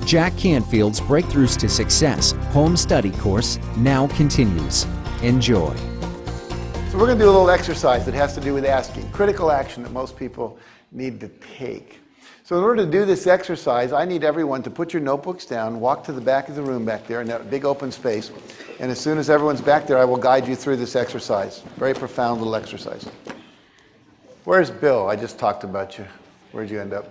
Jack Canfield's Breakthroughs to Success home study course now continues. Enjoy. So we're going to do a little exercise that has to do with asking, critical action that most people need to take. So in order to do this exercise, I need everyone to put your notebooks down, walk to the back of the room back there in that big open space, and as soon as everyone's back there, I will guide you through this exercise. Very profound little exercise. Where's Bill? I just talked about you. Where'd you end up?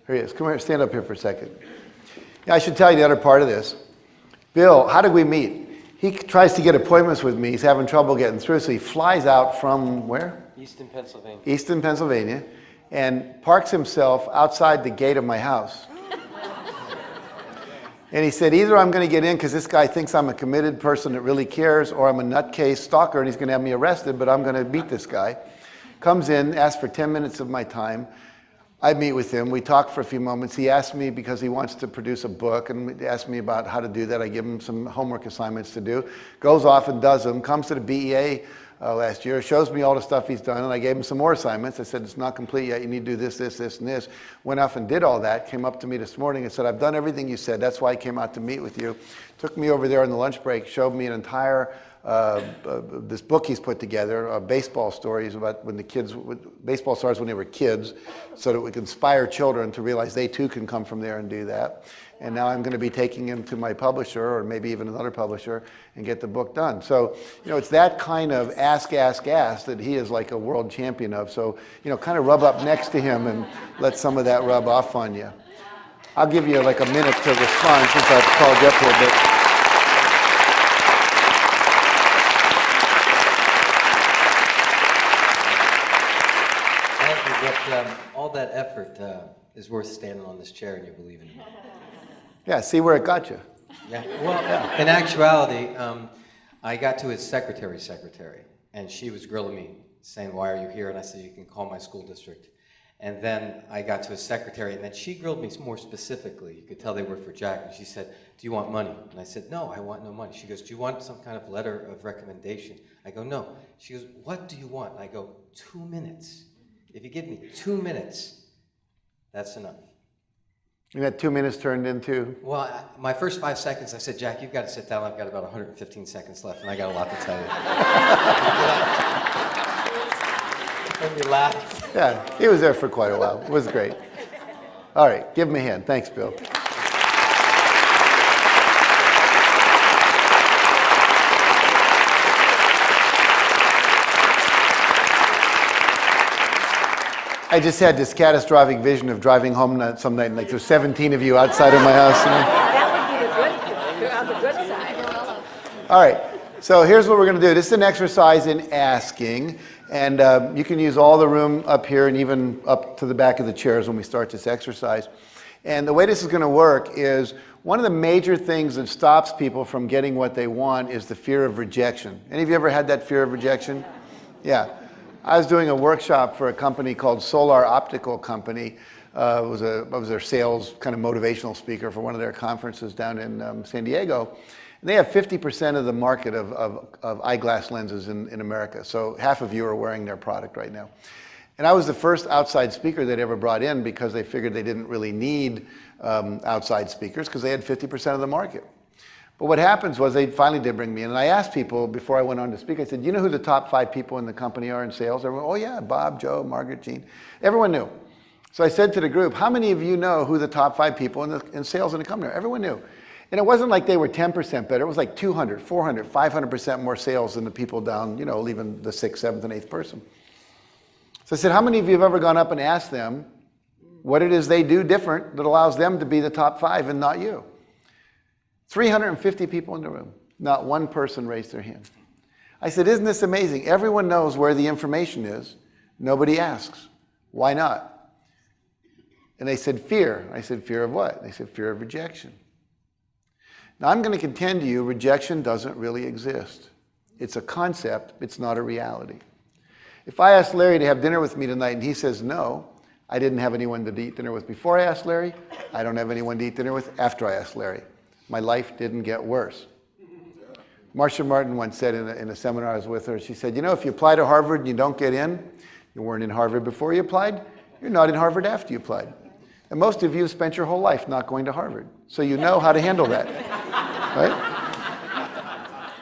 Here he is. Come here, stand up here for a second. Yeah, I should tell you the other part of this. Bill, how did we meet? He tries to get appointments with me. He's having trouble getting through, so he flies out from where? Easton, Pennsylvania. Easton, Pennsylvania, and parks himself outside the gate of my house. And he said, either I'm going to get in because this guy thinks I'm a committed person that really cares, or I'm a nutcase stalker and he's going to have me arrested, but I'm going to beat this guy. Comes in, asks for 10 minutes of my time. I meet with him. We talk for a few moments. He asked me because he wants to produce a book, and he asked me about how to do that. I give him some homework assignments to do. Goes off and does them. Comes to the BEA last year, shows me all the stuff he's done, and I gave him some more assignments. I said, it's not complete yet. You need to do this, this, this, and this. Went off and did all that. Came up to me this morning and said, I've done everything you said. That's why I came out to meet with you. Took me over there on the lunch break, showed me an entire this book he's put together, baseball stories about when the kids, baseball stars when they were kids, so that we can inspire children to realize they too can come from there and do that. And now I'm going to be taking him to my publisher, or maybe even another publisher, and get the book done. So, you know, it's that kind of ask that he is like a world champion of. So, you know, kind of rub up next to him and let some of that rub off on you. I'll give you like a minute to respond since I've called you up here a bit. All that effort is worth standing on this chair and you believe in it. Yeah, see where it got you. Yeah. Well, in actuality, I got to his secretary, and she was grilling me, saying, why are you here? And I said, you can call my school district. And then I got to his secretary, and then she grilled me more specifically. You could tell they worked for Jack, and she said, do you want money? And I said, no, I want no money. She goes, do you want some kind of letter of recommendation? I go, no. She goes, what do you want? And I go, 2 minutes. If you give me 2 minutes, that's enough. And that 2 minutes turned into? Well, my first 5 seconds, I said, Jack, you've got to sit down. I've got about 115 seconds left, and I got a lot to tell you. And you laughed. Yeah, he was there for quite a while. It was great. All right, give him a hand. Thanks, Bill. I just had this catastrophic vision of driving home some night, and like there's 17 of you outside of my house. That would be on the good side. All right, so here's what we're going to do. This is an exercise in asking, and you can use all the room up here and even up to the back of the chairs when we start this exercise. And the way this is going to work is one of the major things that stops people from getting what they want is the fear of rejection. Any of you ever had that fear of rejection? Yeah. I was doing a workshop for a company called Solar Optical Company. I was their sales kind of motivational speaker for one of their conferences down in San Diego. And they have 50% of the market of eyeglass lenses in America. So half of you are wearing their product right now. And I was the first outside speaker they'd ever brought in because they figured they didn't really need outside speakers because they had 50% of the market. But what happens was they finally did bring me in, and I asked people before I went on to speak, I said, you know who the top 5 people in the company are in sales? Everyone, oh yeah, Bob, Joe, Margaret, Jean. Everyone knew. So I said to the group, how many of you know who the top 5 people in sales in the company are? Everyone knew. And it wasn't like they were 10% better. It was like 200, 400, 500% more sales than the people down, you know, even the 6th, 7th, and 8th person. So I said, how many of you have ever gone up and asked them what it is they do different that allows them to be the top 5 and not you? 350 people in the room. Not one person raised their hand. I said, isn't this amazing? Everyone knows where the information is. Nobody asks. Why not? And they said, fear. I said, fear of what? They said, fear of rejection. Now I'm going to contend to you, rejection doesn't really exist. It's a concept, it's not a reality. If I ask Larry to have dinner with me tonight and he says no, I didn't have anyone to eat dinner with before I asked Larry. I don't have anyone to eat dinner with after I asked Larry. My life didn't get worse. Marcia Martin once said in a seminar I was with her, she said, you know, if you apply to Harvard and you don't get in, you weren't in Harvard before you applied, you're not in Harvard after you applied. And most of you have spent your whole life not going to Harvard. So you know how to handle that, right?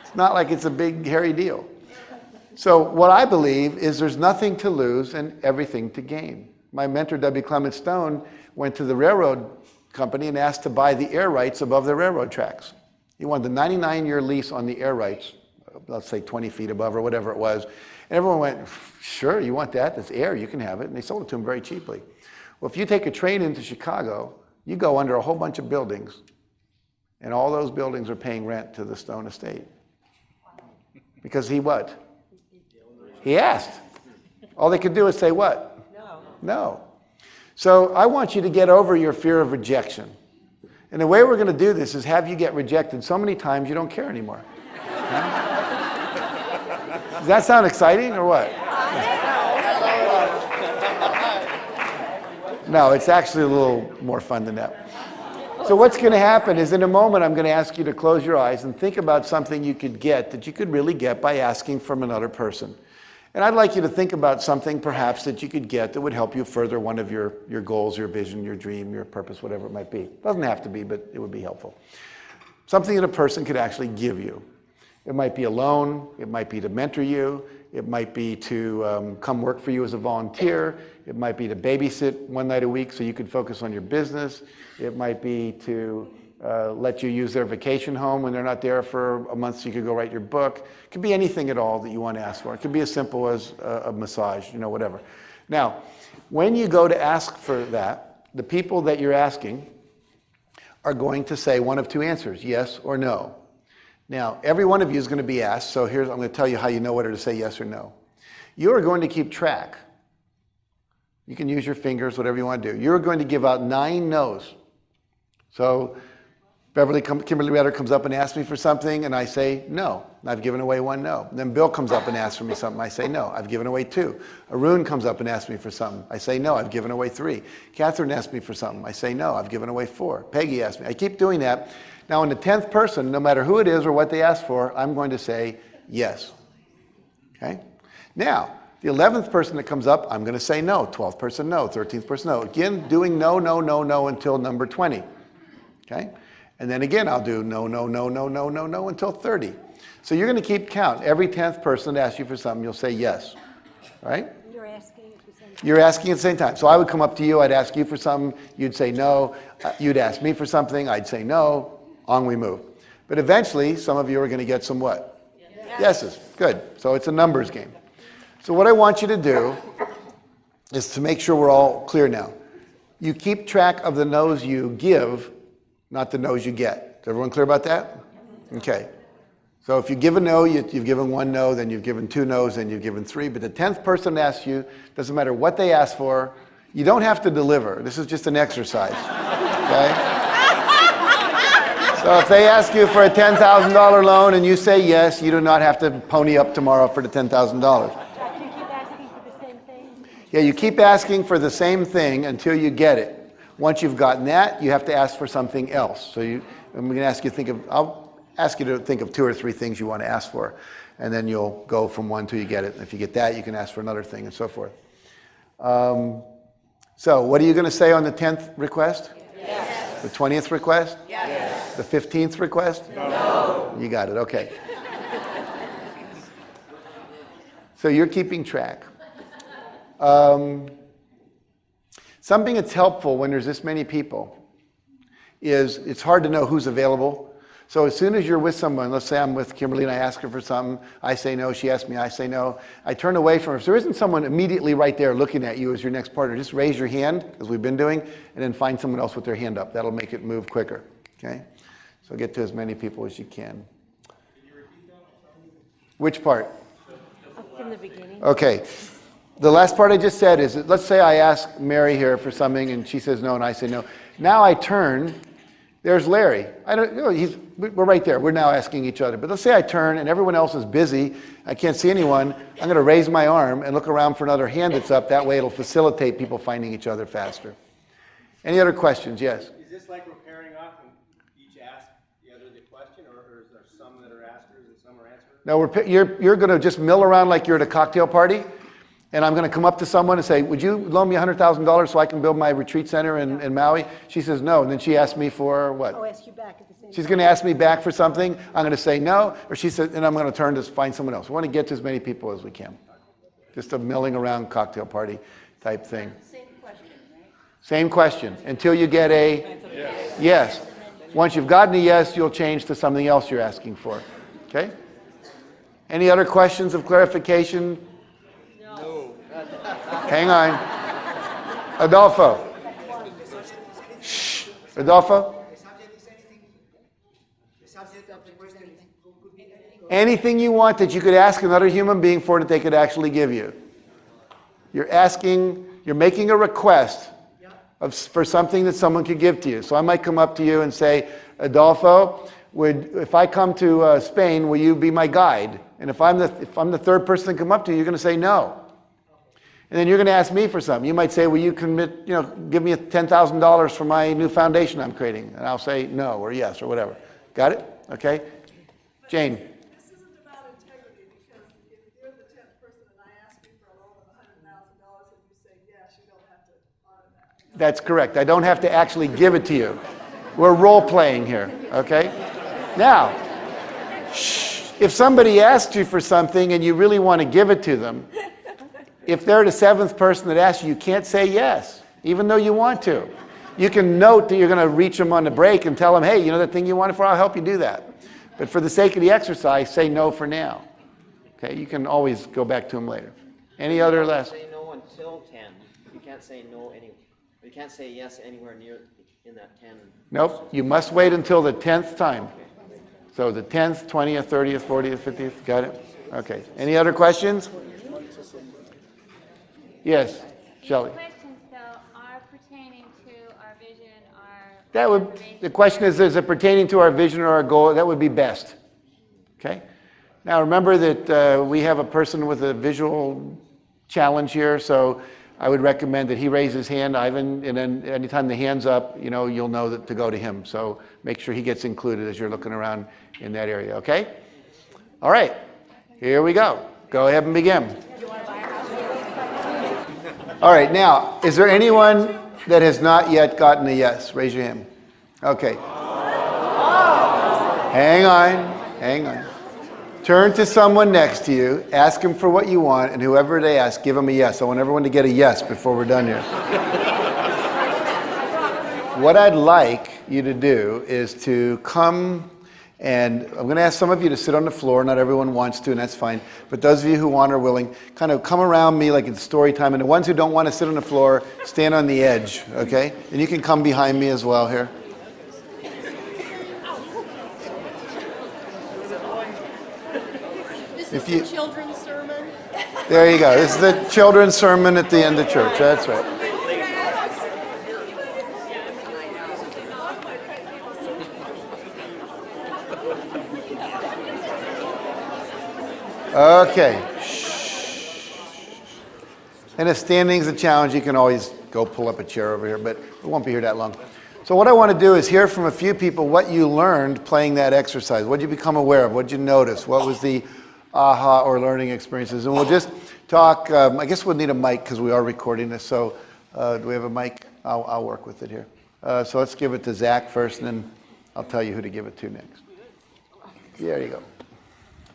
It's not like it's a big, hairy deal. So what I believe is there's nothing to lose and everything to gain. My mentor, W. Clement Stone, went to the railroad company and asked to buy the air rights above the railroad tracks. He wanted the 99-year lease on the air rights, let's say 20 feet above or whatever it was. And everyone went, sure, you want that? That's air, you can have it. And they sold it to him very cheaply. Well, if you take a train into Chicago, you go under a whole bunch of buildings, and all those buildings are paying rent to the Stone estate. Because he what? He asked. All they could do is say what? No. No. So I want you to get over your fear of rejection. And the way we're going to do this is have you get rejected so many times you don't care anymore. Does that sound exciting or what? No, it's actually a little more fun than that. So what's going to happen is in a moment I'm going to ask you to close your eyes and think about something you could get that you could really get by asking from another person. And I'd like you to think about something perhaps that you could get that would help you further one of your goals, your vision, your dream, your purpose, whatever it might be. Doesn't have to be, but it would be helpful. Something that a person could actually give you. It might be a loan, it might be to mentor you, it might be to come work for you as a volunteer, it might be to babysit one night a week so you could focus on your business, it might be to let you use their vacation home when they're not there for a month so you could go write your book. It could be anything at all that you want to ask for. It could be as simple as a massage, whatever. Now, when you go to ask for that, the people that you're asking are going to say one of two answers, yes or no. Now, every one of you is going to be asked, so I'm going to tell you how you know whether to say yes or no. You are going to keep track. You can use your fingers, whatever you want to do. You're going to give out 9 no's. So Kimberly Redder comes up and asks me for something, and I say no. And I've given away 1 no. And then Bill comes up and asks for me something. I say no. I've given away 2. Arun comes up and asks me for something. I say no. I've given away 3. Catherine asks me for something. I say no. I've given away 4. Peggy asks me. I keep doing that. Now, in the 10th person, no matter who it is or what they ask for, I'm going to say yes. Okay? Now, the 11th person that comes up, I'm going to say no. 12th person, no. 13th person, no. Again, doing no, no, no, no until number 20. Okay? And then again, I'll do no, no, no, no, no, no, no until 30. So you're going to keep count. Every 10th person that asks you for something, you'll say yes. Right? You're asking at the same time. You're asking at the same time. So I would come up to you, I'd ask you for something, you'd say no. You'd ask me for something, I'd say no. On we move. But eventually, some of you are going to get some what? Yes. Yeses. Good. So it's a numbers game. So what I want you to do is to make sure we're all clear now. You keep track of the no's you give, not the no's you get. Is everyone clear about that? Okay. So if you give a no, you've given 1 no, then you've given 2 no's, then you've given 3. But the 10th person asks you, doesn't matter what they ask for, you don't have to deliver. This is just an exercise. Okay? So if they ask you for a $10,000 loan and you say yes, you do not have to pony up tomorrow for the $10,000. You keep asking for the same thing? Yeah, you keep asking for the same thing until you get it. Once you've gotten that, you have to ask for something else. So I'm going to ask you to think of, I'll ask you to think of 2 or 3 things you want to ask for. And then you'll go from one till you get it. And if you get that, you can ask for another thing and so forth. So what are you going to say on the 10th request? Yes. The 20th request? Yes. The 15th request? No. You got it, okay. So you're keeping track. Something that's helpful when there's this many people is it's hard to know who's available. So as soon as you're with someone, let's say I'm with Kimberly and I ask her for something, I say no, she asks me, I say no. I turn away from her. If there isn't someone immediately right there looking at you as your next partner, just raise your hand, as we've been doing, and then find someone else with their hand up. That'll make it move quicker, okay? So get to as many people as you can. Which part? From the beginning. Okay. The last part I just said is, let's say I ask Mary here for something and she says no and I say no. Now I turn, there's Larry. We're right there. We're now asking each other. But let's say I turn and everyone else is busy. I can't see anyone. I'm going to raise my arm and look around for another hand that's up. That way it'll facilitate people finding each other faster. Any other questions? Yes? Is this like we're pairing off and each ask the other the question, or is there some that are askers and some are answers? No, you're going to just mill around like you're at a cocktail party. and I'm going to come up to someone and say, would you loan me $100,000 so I can build my retreat center in Maui? She says no, and then she asks me for what? I'll ask you back at the same She's going to ask me back for something. I'm going to say no, or she says, and I'm going to turn to find someone else. We want to get to as many people as we can. Just a milling around cocktail party type thing. Same question, right? Same question until you get a yes. Once you've gotten a yes, you'll change to something else you're asking for. Okay? Any other questions of clarification? No. Hang on. Adolfo. Shh. Adolfo? Anything you want that you could ask another human being for that they could actually give you. You're making a request for something that someone could give to you. So I might come up to you and say, Adolfo, if I come to Spain, will you be my guide? And if I'm the third person to come up to you, you're going to say no. And then you're going to ask me for something. You might say, will you give me $10,000 for my new foundation I'm creating? And I'll say no or yes or whatever. Got it? Okay? Jane. This isn't about integrity, because if you're the 10th person and I ask you for a loan of $100,000 and you say yes, you don't have to honor that. That's correct. I don't have to actually give it to you. We're role playing here, okay? Now, if somebody asks you for something and you really want to give it to them, if they're the 7th person that asks you, you can't say yes, even though you want to. You can note that you're going to reach them on the break and tell them, hey, you know that thing you wanted for, I'll help you do that. But for the sake of the exercise, say no for now. Okay, you can always go back to them later. Any other last? Say no until 10. You can't say no any. You can't say yes anywhere near in that 10. Nope. You must wait until the 10th time. So the 10th, 20th, 30th, 40th, 50th. Got it? Okay. Any other questions? Yes, Shelley. Questions, though, are pertaining to our vision, The question is it pertaining to our vision or our goal? That would be best. Okay? Now remember that we have a person with a visual challenge here, so I would recommend that he raise his hand, Ivan, and then anytime the hand's up, you'll know that to go to him. So make sure he gets included as you're looking around in that area, okay? All right, here we go. Go ahead and begin. All right, now, is there anyone that has not yet gotten a yes? Raise your hand. Okay. Hang on. Turn to someone next to you, ask them for what you want, and whoever they ask, give them a yes. I want everyone to get a yes before we're done here. What I'd like you to do is to come, and I'm going to ask some of you to sit on the floor. Not everyone wants to, and that's fine. But those of you who want or willing, kind of come around me like it's story time. And the ones who don't want to sit on the floor, stand on the edge, okay? And you can come behind me as well here. This is the children's sermon. There you go. This is the children's sermon at the end of church. That's right. Okay. And if standing's a challenge, you can always go pull up a chair over here, but we won't be here that long. So what I want to do is hear from a few people what you learned playing that exercise. What did you become aware of? What did you notice? What was the aha or learning experiences? And we'll just talk. I guess we'll need a mic because we are recording this. So do we have a mic? I'll work with it here. So let's give it to Zach first, and then I'll tell you who to give it to next. There you go.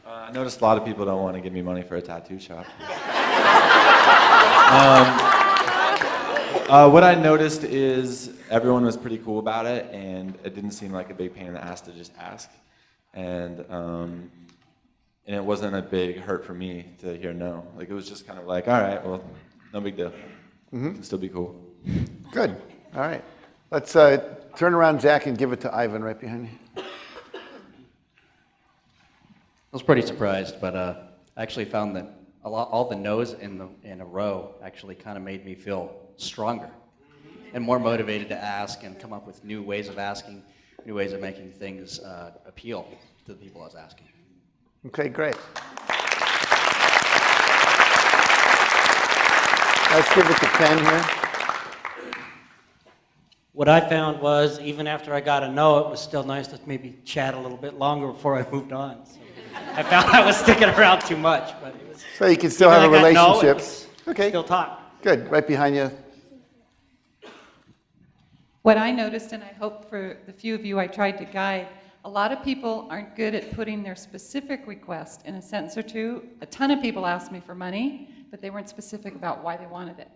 I noticed a lot of people don't want to give me money for a tattoo shop. What I noticed is everyone was pretty cool about it, and it didn't seem like a big pain in the ass to just ask. And it wasn't a big hurt for me to hear no. Like, it was just kind of like, all right, well, no big deal. Mm-hmm. It can still be cool. Good. All right. Let's turn around, Zach, and give it to Ivan right behind you. I was pretty surprised, but I actually found that all the no's in a row actually kind of made me feel stronger and more motivated to ask and come up with new ways of asking, new ways of making things appeal to the people I was asking. Okay, great. Let's give it to Ken here. What I found was, even after I got a no, it was still nice to maybe chat a little bit longer before I moved on. So I found I was sticking around too much, but it was. So you can still have a relationship. Okay. Still talk. Good. Right behind you. What I noticed, and I hope for the few of you I tried to guide, a lot of people aren't good at putting their specific request in a sentence or two. A ton of people asked me for money, but they weren't specific about why they wanted it.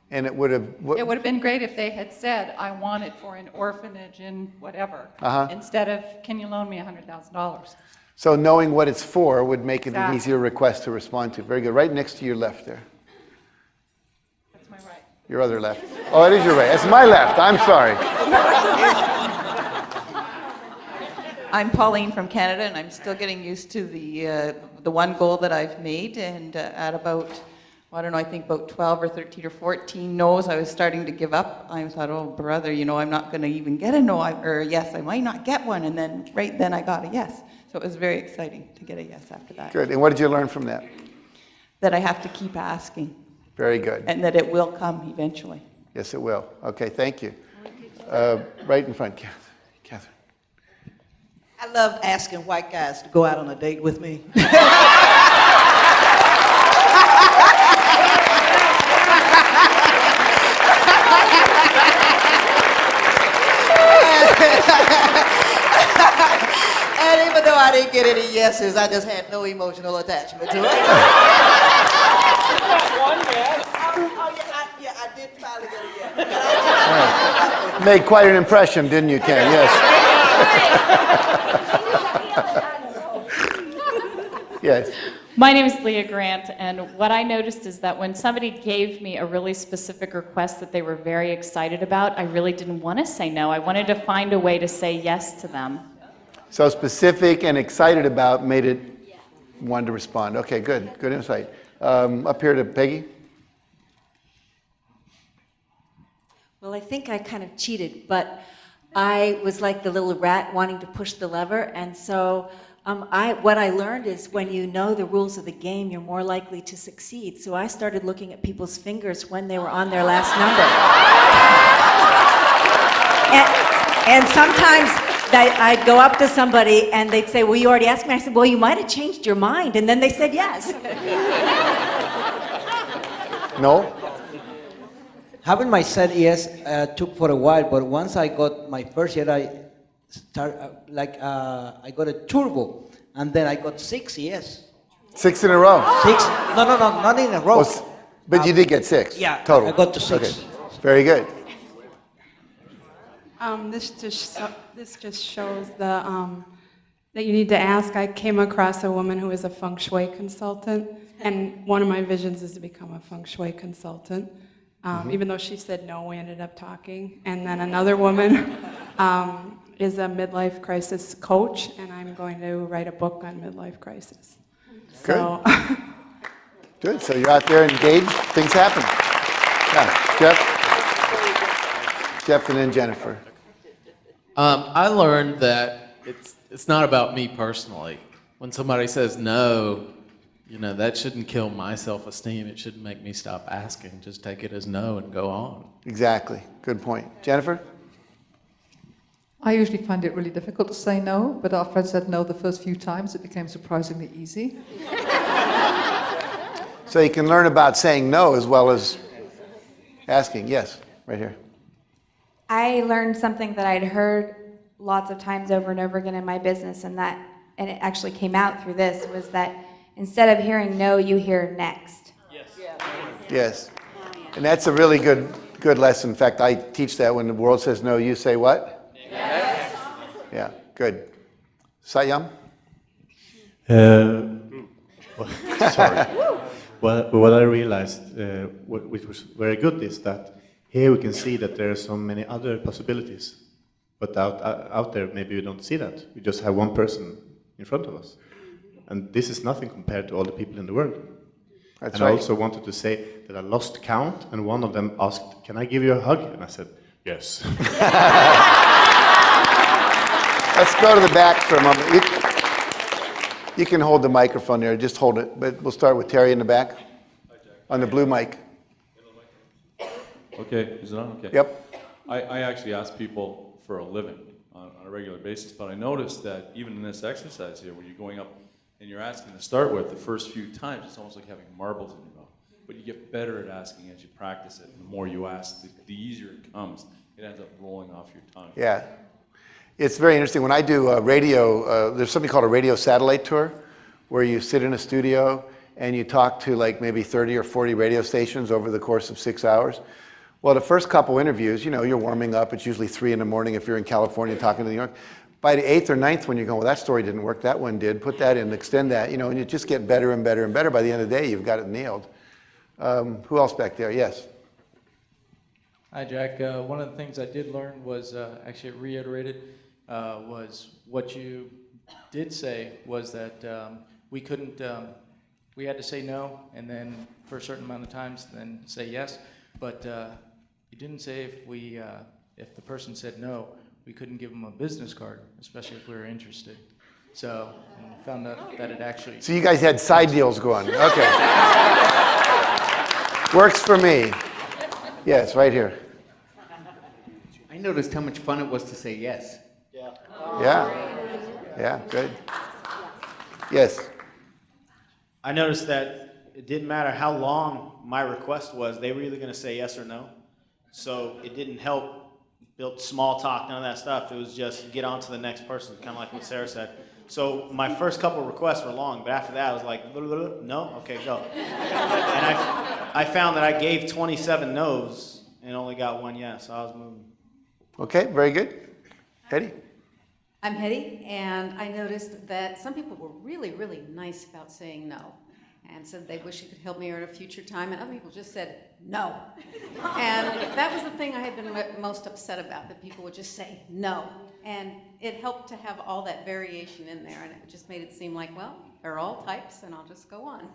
And it would have... It would have been great if they had said, I want it for an orphanage in whatever, instead of, can you loan me $100,000? So knowing what it's for would make it an Exactly. easier request to respond to. Very good. Right next to your left there. That's my right. Your other left. Oh, it is your right. It's my left. I'm sorry. I'm Pauline from Canada, and I'm still getting used to the one goal that I've made. And at about, I don't know, I think about 12 or 13 or 14 no's, I was starting to give up. I thought, oh, brother, you know, I'm not going to even get a no, or yes, I might not get one. And then right then I got a yes. So it was very exciting to get a yes after that. Good. And what did you learn from that? That I have to keep asking. Very good. And that it will come eventually. Yes, it will. Okay, thank you. Right in front, Catherine. I love asking white guys to go out on a date with me. And even though I didn't get any yeses, I just had no emotional attachment to it. One yes. I did finally get a yes. Right. Made quite an impression, didn't you, Ken? Yes. Yes. My name is Leah Grant, and what I noticed is that when somebody gave me a really specific request that they were very excited about, I really didn't want to say no. I wanted to find a way to say yes to them. So specific and excited about made it one to respond. Okay, good. Good insight. Up here to Peggy. Well, I think I kind of cheated, but I was like the little rat wanting to push the lever, and so what I learned is when you know the rules of the game, you're more likely to succeed. So I started looking at people's fingers when they were on their last number. And sometimes I'd go up to somebody and they'd say, well, you already asked me. I said, well, you might have changed your mind. And then they said yes. No? Having my said yes took for a while, but once I got my first yes, I got a turbo, and then I got 6 yes. 6 in a row? 6? No, not in a row. But you did get 6? Yeah, total. I got to 6. Okay. Very good. This just shows that you need to ask. I came across a woman who is a feng shui consultant, and one of my visions is to become a feng shui consultant. Even though she said no, we ended up talking. And then another woman is a midlife crisis coach, and I'm going to write a book on midlife crisis. Good. So Good. So you're out there engaged. Things happen. Yeah. Jeff and then Jennifer. I learned that it's not about me personally. When somebody says no, you know, that shouldn't kill my self-esteem. It shouldn't make me stop asking. Just take it as no and go on. Exactly. Good point. Jennifer? I usually find it really difficult to say no, but after I said no the first few times, it became surprisingly easy. So you can learn about saying no as well as asking. Yes, right here. I learned something that I'd heard lots of times over and over again in my business, and it actually came out through this, was that instead of hearing no, you hear next. Yes. And that's a really good lesson. In fact, I teach that when the world says no, you say what? Yes. Yeah, good. Satyam? Sorry. What I realized, which was very good, is that here we can see that there are so many other possibilities. But out there, maybe we don't see that. We just have one person in front of us. And this is nothing compared to all the people in the world. That's and right. I also wanted to say that I lost count, and one of them asked, "Can I give you a hug?" And I said, "Yes." Let's go to the back for a moment. You can hold the microphone there. Just hold it. But we'll start with Terry in the back on the blue mic. Okay, is it on? Okay. Yep. I actually ask people for a living on a regular basis, but I noticed that even in this exercise here, when you're going up and you're asking to start with, the first few times, it's almost like having marbles in your mouth. but you get better at asking as you practice it. The more you ask, the easier it comes. It ends up rolling off your tongue. Yeah. It's very interesting. When I do radio, there's something called a radio satellite tour, where you sit in a studio and you talk to like maybe 30 or 40 radio stations over the course of 6 hours. Well, the first couple interviews, you know, you're warming up. It's usually 3 in the morning if you're in California talking to New York. By the 8th or 9th one, you're going, well, that story didn't work. That one did. Put that in, extend that, you know, and you just get better and better and better. By the end of the day, you've got it nailed. Who else back there? Yes. Hi, Jack. One of the things I did learn was, actually it reiterated, was what you did say was that we couldn't, we had to say no, and then for a certain amount of times, then say yes. But you didn't say if the person said no, we couldn't give them a business card, especially if we were interested. So I found out that it actually... So you guys had side deals going. Okay. Works for me. Yes, right here. I noticed how much fun it was to say yes. Yeah. Yeah, good. Yes. I noticed that it didn't matter how long my request was, they were either going to say yes or no. So it didn't help build small talk, none of that stuff. It was just get on to the next person, kind of like what Sarah said. So my first couple of requests were long, but after that I was like, no? Okay, go. And I found that I gave 27 no's and only got 1 yes, so I was moving. Okay, very good. Hetty? I'm Hetty, and I noticed that some people were really, really nice about saying no, and said they wish you could help me at a future time, and other people just said no. And that was the thing I had been most upset about, that people would just say no. And it helped to have all that variation in there, and it just made it seem like, well, they're all types, and I'll just go on.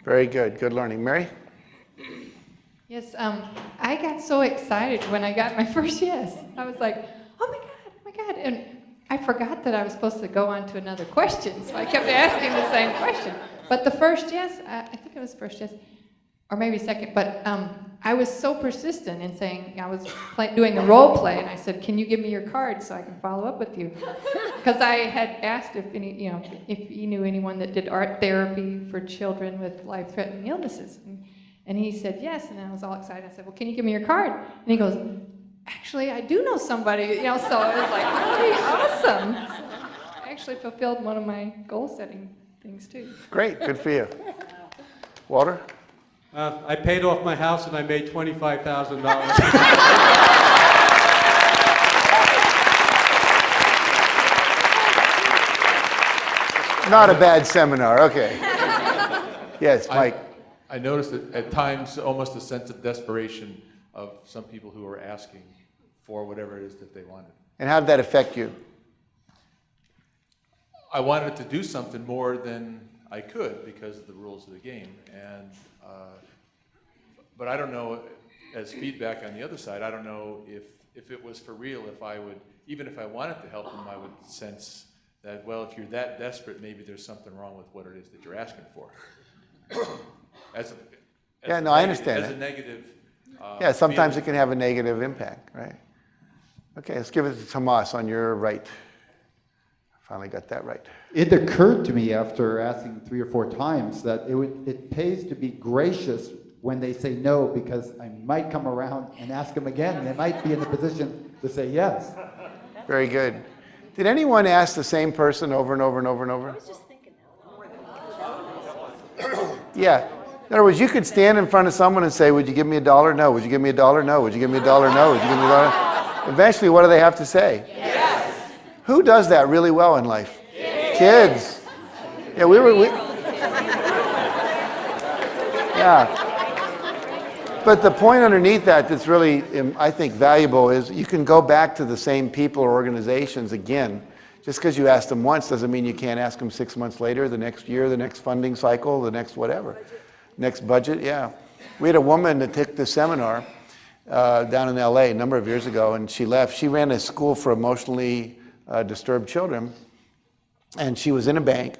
Very good. Good learning. Mary? Yes, I got so excited when I got my first yes. I was like, oh my God, and I forgot that I was supposed to go on to another question, so I kept asking the same question. But the first yes, I think it was first yes, or maybe second, but I was so persistent in saying, I was doing the role play, and I said, can you give me your card so I can follow up with you? Because I had asked if if he knew anyone that did art therapy for children with life-threatening illnesses. And he said yes, and I was all excited. I said, well, can you give me your card? And he goes, actually, I do know somebody, so it was like, really awesome. I actually fulfilled one of my goal-setting things, too. Great, good for you. Walter? I paid off my house and I made $25,000. Not a bad seminar, okay. Yes, Mike. I noticed that at times almost a sense of desperation of some people who were asking for whatever it is that they wanted. And how did that affect you? I wanted to do something more than I could because of the rules of the game, and but I don't know, as feedback on the other side, I don't know if it was for real, if I would, even if I wanted to help them, I would sense that, well, if you're that desperate, maybe there's something wrong with what it is that you're asking for. I understand as that. a negative. Yeah, sometimes feeling. it can have a negative impact, right? Okay, let's give it to Tomas on your right. Finally got that right. It occurred to me after asking 3 or 4 times that it pays to be gracious when they say no, because I might come around and ask them again, and they might be in the position to say yes. Very good. Did anyone ask the same person over and over and over and over? Yeah. In other words, you could stand in front of someone and say, would you give me $1? No. Would you give me $1? No. Would you give me $1? No. Would you give me $1? Eventually, what do they have to say? Yes. Who does that really well in life? Kids. Yeah, yeah. But the point underneath that that's really, I think, valuable is you can go back to the same people or organizations again. Just because you asked them once doesn't mean you can't ask them 6 months later, the next year, the next funding cycle, the next whatever. Next budget, yeah. We had a woman that took the seminar down in LA a number of years ago, and she left. She ran a school for emotionally disturbed children, and she was in a bank.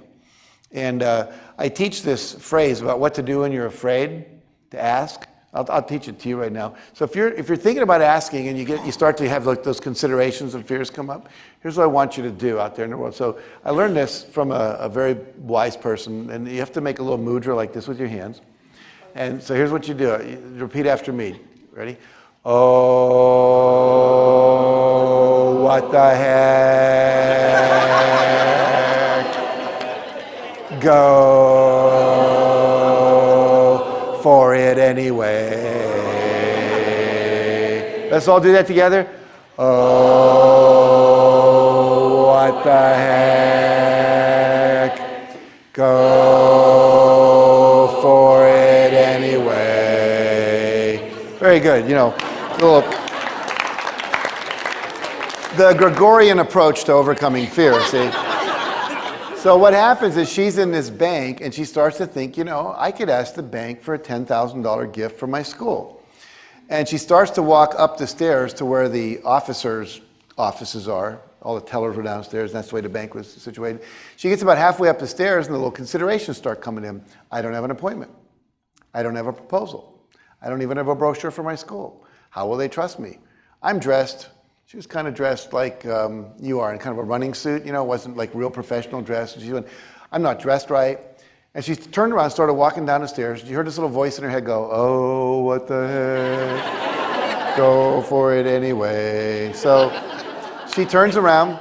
And I teach this phrase about what to do when you're afraid to ask. I'll teach it to you right now. So if you're thinking about asking and you start to have like those considerations and fears come up, here's what I want you to do out there in the world. So I learned this from a very wise person, and you have to make a little mudra like this with your hands. And so here's what you do. You repeat after me. Ready? Oh, what the heck? Go for it anyway. Let's all do that together. Oh, what the heck? Go for it anyway. Very good. You know, the Gregorian approach to overcoming fear, see? So what happens is she's in this bank and she starts to think, you know, I could ask the bank for a $10,000 gift for my school. And she starts to walk up the stairs to where the officers' offices are. All the tellers were downstairs, and that's the way the bank was situated. She gets about halfway up the stairs and the little considerations start coming in. I don't have an appointment. I don't have a proposal. I don't even have a brochure for my school. How will they trust me? I'm dressed. She was kind of dressed like you are, in kind of a running suit, you know, it wasn't like real professional dress. And she went, I'm not dressed right. And she turned around and started walking down the stairs. You heard this little voice in her head go, oh, what the heck? Go for it anyway. So she turns around,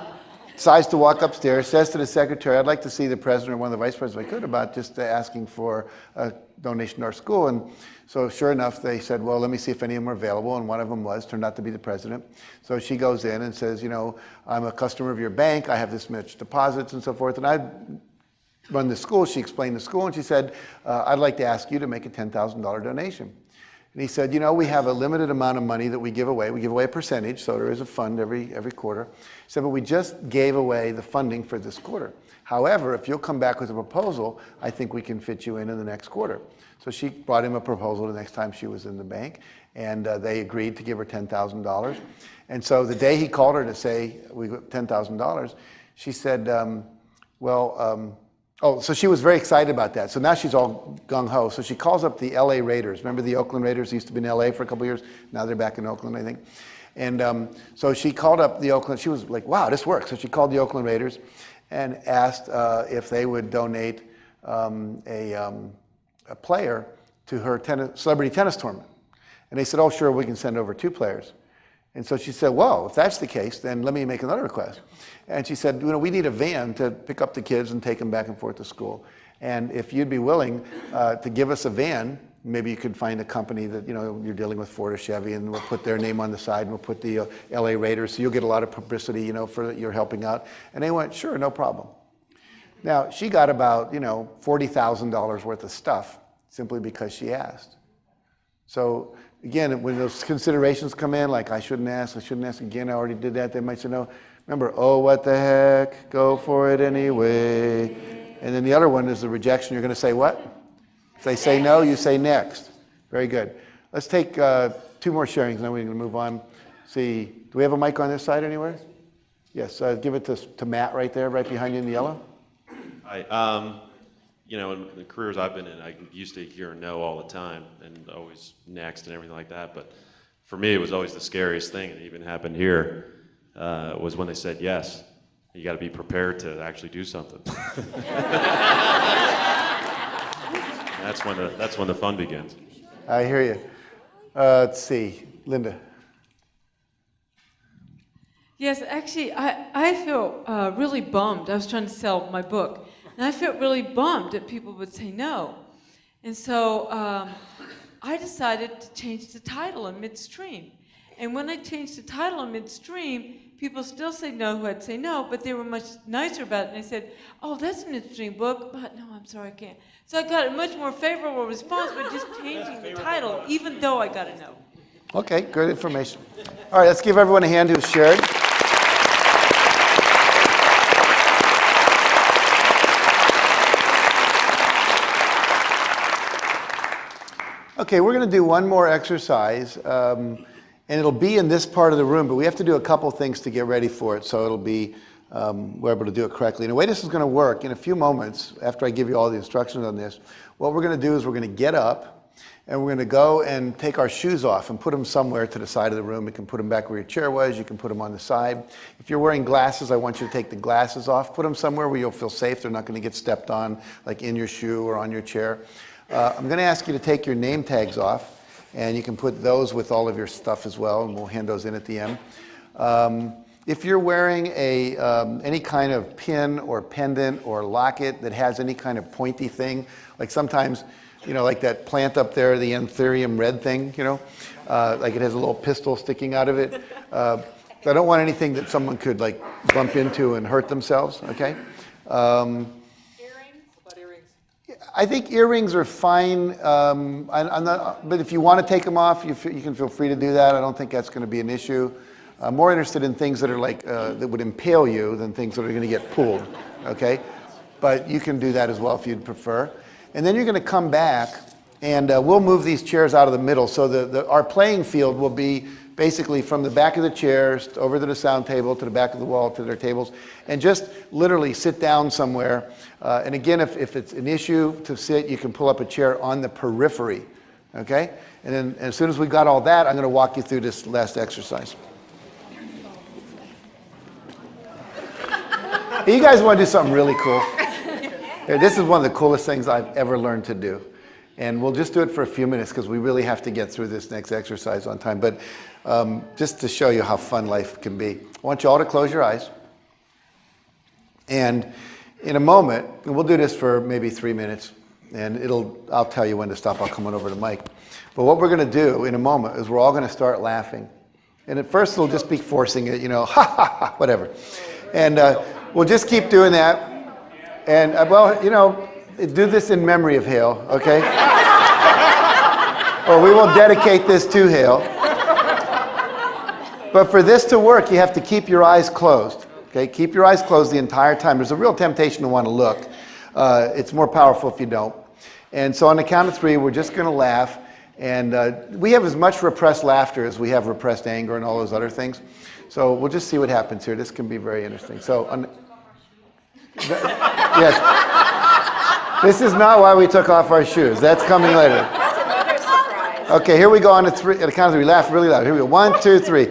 decides to walk upstairs, says to the secretary, I'd like to see the president or one of the vice presidents if I could about just asking for a donation to our school. And so sure enough, they said, well, let me see if any of them are available. And one of them turned out to be the president. So she goes in and says, you know, I'm a customer of your bank. I have this much deposits and so forth. And I run the school. She explained the school and she said, I'd like to ask you to make a $10,000 donation. And he said, you know, we have a limited amount of money that we give away. We give away a percentage, so there is a fund every quarter. He said, but we just gave away the funding for this quarter. However, if you'll come back with a proposal, I think we can fit you in the next quarter. So she brought him a proposal the next time she was in the bank, and they agreed to give her $10,000. And so the day he called her to say, we got $10,000, she said, so she was very excited about that. So now she's all gung-ho. So she calls up the LA Raiders. Remember the Oakland Raiders used to be in LA for a couple of years? Now they're back in Oakland, I think. And so she called up the Oakland, she was like, wow, this works. So she called the Oakland Raiders and asked if they would donate a player to her celebrity tennis tournament. And they said, oh, sure, we can send over 2 players. And so she said, well, if that's the case, then let me make another request. And she said, you know, we need a van to pick up the kids and take them back and forth to school. And if you'd be willing to give us a van, maybe you could find a company that, you know, you're dealing with Ford or Chevy, and we'll put their name on the side, and we'll put the LA Raiders, so you'll get a lot of publicity, you know, for you're helping out. And they went, sure, no problem. Now, she got about, you know, $40,000 worth of stuff simply because she asked. So again, when those considerations come in, like I shouldn't ask again, I already did that, they might say no. Remember, oh, what the heck, go for it anyway. And then the other one is the rejection. You're going to say what? If they say no, you say next. Very good. Let's take 2 more sharings, and then we're going to move on. See, do we have a mic on this side anywhere? Yes, give it to Matt right there, right behind you in the yellow. Hi. You know, in the careers I've been in, I used to hear no all the time and always next and everything like that. But for me, it was always the scariest thing, and it even happened here, was when they said yes. You got to be prepared to actually do something. That's when the fun begins. I hear you. Let's see, Linda. Yes, actually, I feel really bummed. I was trying to sell my book. And I felt really bummed that people would say no. And so I decided to change the title in midstream. And when I changed the title in midstream, people still say no who had say no, but they were much nicer about it. And they said, oh, that's a midstream book, but no, I'm sorry, I can't. So I got a much more favorable response by just changing the title, even though I got a no. Okay, good information. All right, let's give everyone a hand who's shared. Okay, we're going to do one more exercise, and it'll be in this part of the room, but we have to do a couple things to get ready for it, so it'll be, we're able to do it correctly. And the way this is going to work, in a few moments, after I give you all the instructions on this, what we're going to do is we're going to get up, and we're going to go and take our shoes off and put them somewhere to the side of the room. You can put them back where your chair was, you can put them on the side. If you're wearing glasses, I want you to take the glasses off, put them somewhere where you'll feel safe, they're not going to get stepped on, like in your shoe or on your chair. I'm going to ask you to take your name tags off, and you can put those with all of your stuff as well, and we'll hand those in at the end. If you're wearing any kind of pin or pendant or locket that has any kind of pointy thing, like sometimes, like that plant up there, the anthurium red thing, like it has a little pistol sticking out of it. I don't want anything that someone could like bump into and hurt themselves, okay? I think earrings are fine, but if you want to take them off, you can feel free to do that. I don't think that's going to be an issue. I'm more interested in things that are like, that would impale you than things that are going to get pulled, okay? But you can do that as well if you'd prefer. And then you're going to come back, and we'll move these chairs out of the middle. So our playing field will be basically from the back of the chairs over to the sound table, to the back of the wall, to their tables, and just literally sit down somewhere. And again, if it's an issue to sit, you can pull up a chair on the periphery, okay? And then as soon as we've got all that, I'm going to walk you through this last exercise. You guys want to do something really cool? Here, this is one of the coolest things I've ever learned to do. And we'll just do it for a few minutes because we really have to get through this next exercise on time. But just to show you how fun life can be, I want you all to close your eyes. And in a moment, and we'll do this for maybe 3 minutes, and I'll tell you when to stop. I'll come on over to Mike. But what we're going to do in a moment is we're all going to start laughing. And at first, it'll just be forcing it, ha ha ha, whatever. And we'll just keep doing that. And, do this in memory of Hale, okay? Or we will dedicate this to Hale. But for this to work, you have to keep your eyes closed, okay? Keep your eyes closed the entire time. There's a real temptation to want to look. It's more powerful if you don't. And so on the count of 3, we're just going to laugh. And we have as much repressed laughter as we have repressed anger and all those other things. So we'll just see what happens here. This can be very interesting. So, yes. This is not why we took off our shoes. That's coming later. That's another surprise. Okay, here we go on the 3. At the count of 3, laugh really loud. Here we go. 1, 2, 3.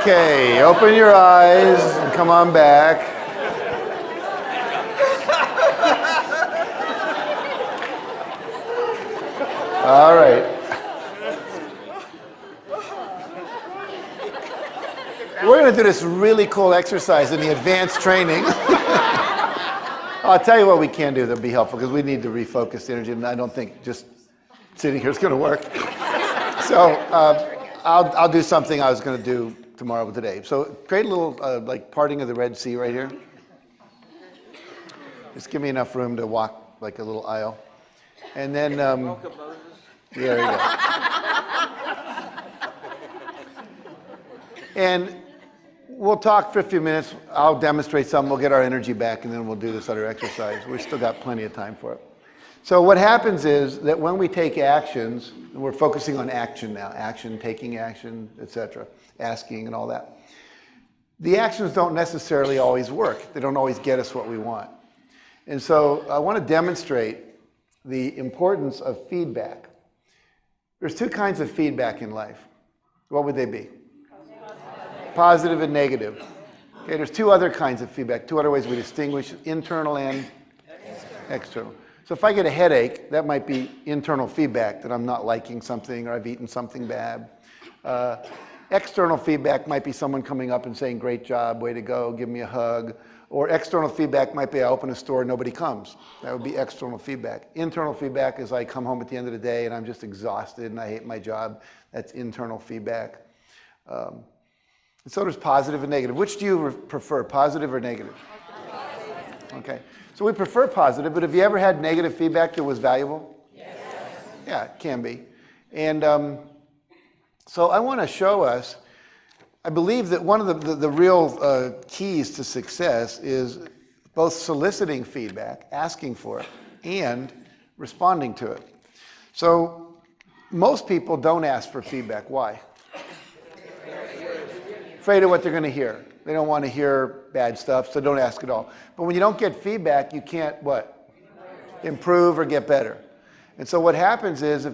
Okay, open your eyes and come on back. All right. We're going to do this really cool exercise in the advanced training. I'll tell you what we can do that'll be helpful because we need to refocus the energy, and I don't think just sitting here is going to work. So I'll do something I was going to do tomorrow with today. So create a little like parting of the Red Sea right here. Just give me enough room to walk like a little aisle. And then, there you go. And we'll talk for a few minutes. I'll demonstrate something. We'll get our energy back, and then we'll do this other exercise. We've still got plenty of time for it. So what happens is that when we take actions, and we're focusing on action now, action, taking action, etc., asking and all that. The actions don't necessarily always work. They don't always get us what we want. And so I want to demonstrate the importance of feedback. There's 2 kinds of feedback in life. What would they be? Positive and negative. Okay, there's 2 other kinds of feedback, 2 other ways we distinguish internal and external. So if I get a headache, that might be internal feedback that I'm not liking something or I've eaten something bad. External feedback might be someone coming up and saying, great job, way to go, give me a hug. Or external feedback might be I open a store and nobody comes. That would be external feedback. Internal feedback is I come home at the end of the day and I'm just exhausted and I hate my job. That's internal feedback. And so there's positive and negative. Which do you prefer, positive or negative? Okay. So we prefer positive, but have you ever had negative feedback that was valuable? Yes. Yeah, it can be. And so I want to show us, I believe that one of the real keys to success is both soliciting feedback, asking for it, and responding to it. So most people don't ask for feedback. Why? Afraid of what they're going to hear. They don't want to hear bad stuff, so don't ask at all. But when you don't get feedback, you can't what? Improve or get better. And so what happens is,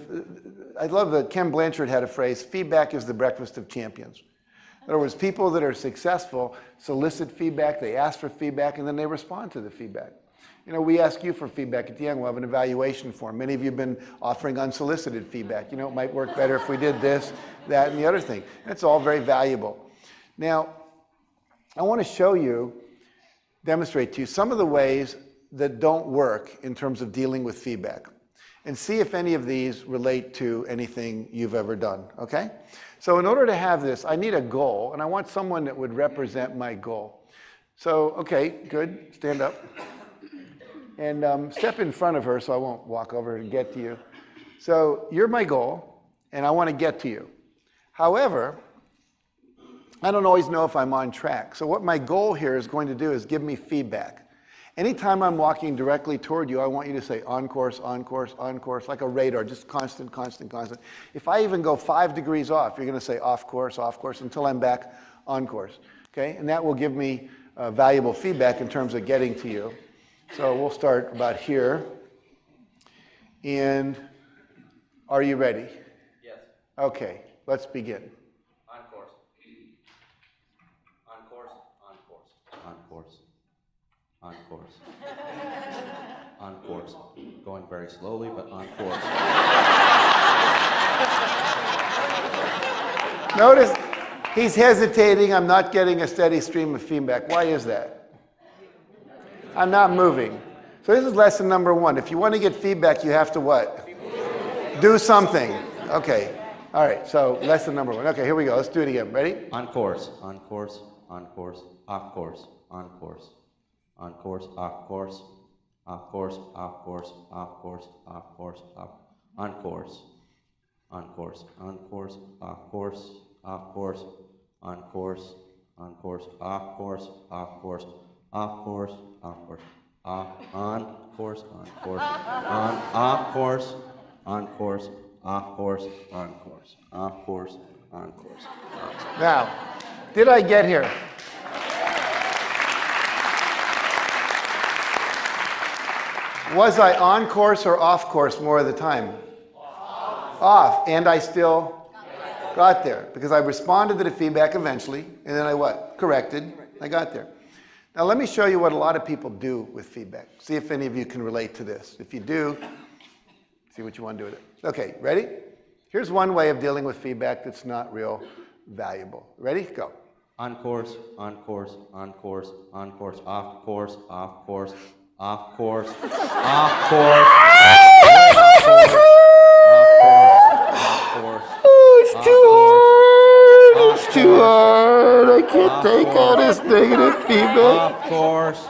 I love that Ken Blanchard had a phrase, feedback is the breakfast of champions. In other words, people that are successful solicit feedback, they ask for feedback, and then they respond to the feedback. You know, we ask you for feedback at the end. We'll have an evaluation form. Many of you have been offering unsolicited feedback. You know, it might work better if we did this, that, and the other thing. It's all very valuable. Now, I want to show you, demonstrate to you some of the ways that don't work in terms of dealing with feedback, and see if any of these relate to anything you've ever done, okay? So in order to have this, I need a goal, and I want someone that would represent my goal. So, okay, good, stand up. And step in front of her so I won't walk over and get to you. So you're my goal, and I want to get to you. However, I don't always know if I'm on track. So what my goal here is going to do is give me feedback. Anytime I'm walking directly toward you, I want you to say on course, on course, on course, like a radar, just constant, constant, constant. If I even go 5 degrees off, you're going to say off course, until I'm back on course. Okay? And that will give me valuable feedback in terms of getting to you. So we'll start about here. And are you ready? Yes. Okay, let's begin. On course. On course. On course. On course. On course. On course. Going very slowly, but on course. Notice he's hesitating. I'm not getting a steady stream of feedback. Why is that? I'm not moving. So this is lesson number 1. If you want to get feedback, you have to what? Do something. Okay. All right. So lesson number 1. Okay, here we go. Let's do it again. Ready? On course. On course. On course. Off course. On course. On course. Off course. Off course. Off course. Off course. Off course. Off. On course. On course. On course. Off course. Off course. On course. On course. Off course. Off course. Off course. Off course. Off. On course. On course. On. Off course. On course. Off course. On course. Off course. On course. Now, did I get here? Was I on course or off course more of the time? Off. And I still got there because I responded to the feedback eventually, and then I what? Corrected. I got there. Now let me show you what a lot of people do with feedback. See if any of you can relate to this. If you do, see what you want to do with it. Okay, ready? Here's one way of dealing with feedback that's not real valuable. Ready? Go. On course, on course, on course, on course, off course, off course, off course, off course. It's too hard. It's too hard. I can't take all this negative feedback. Of course.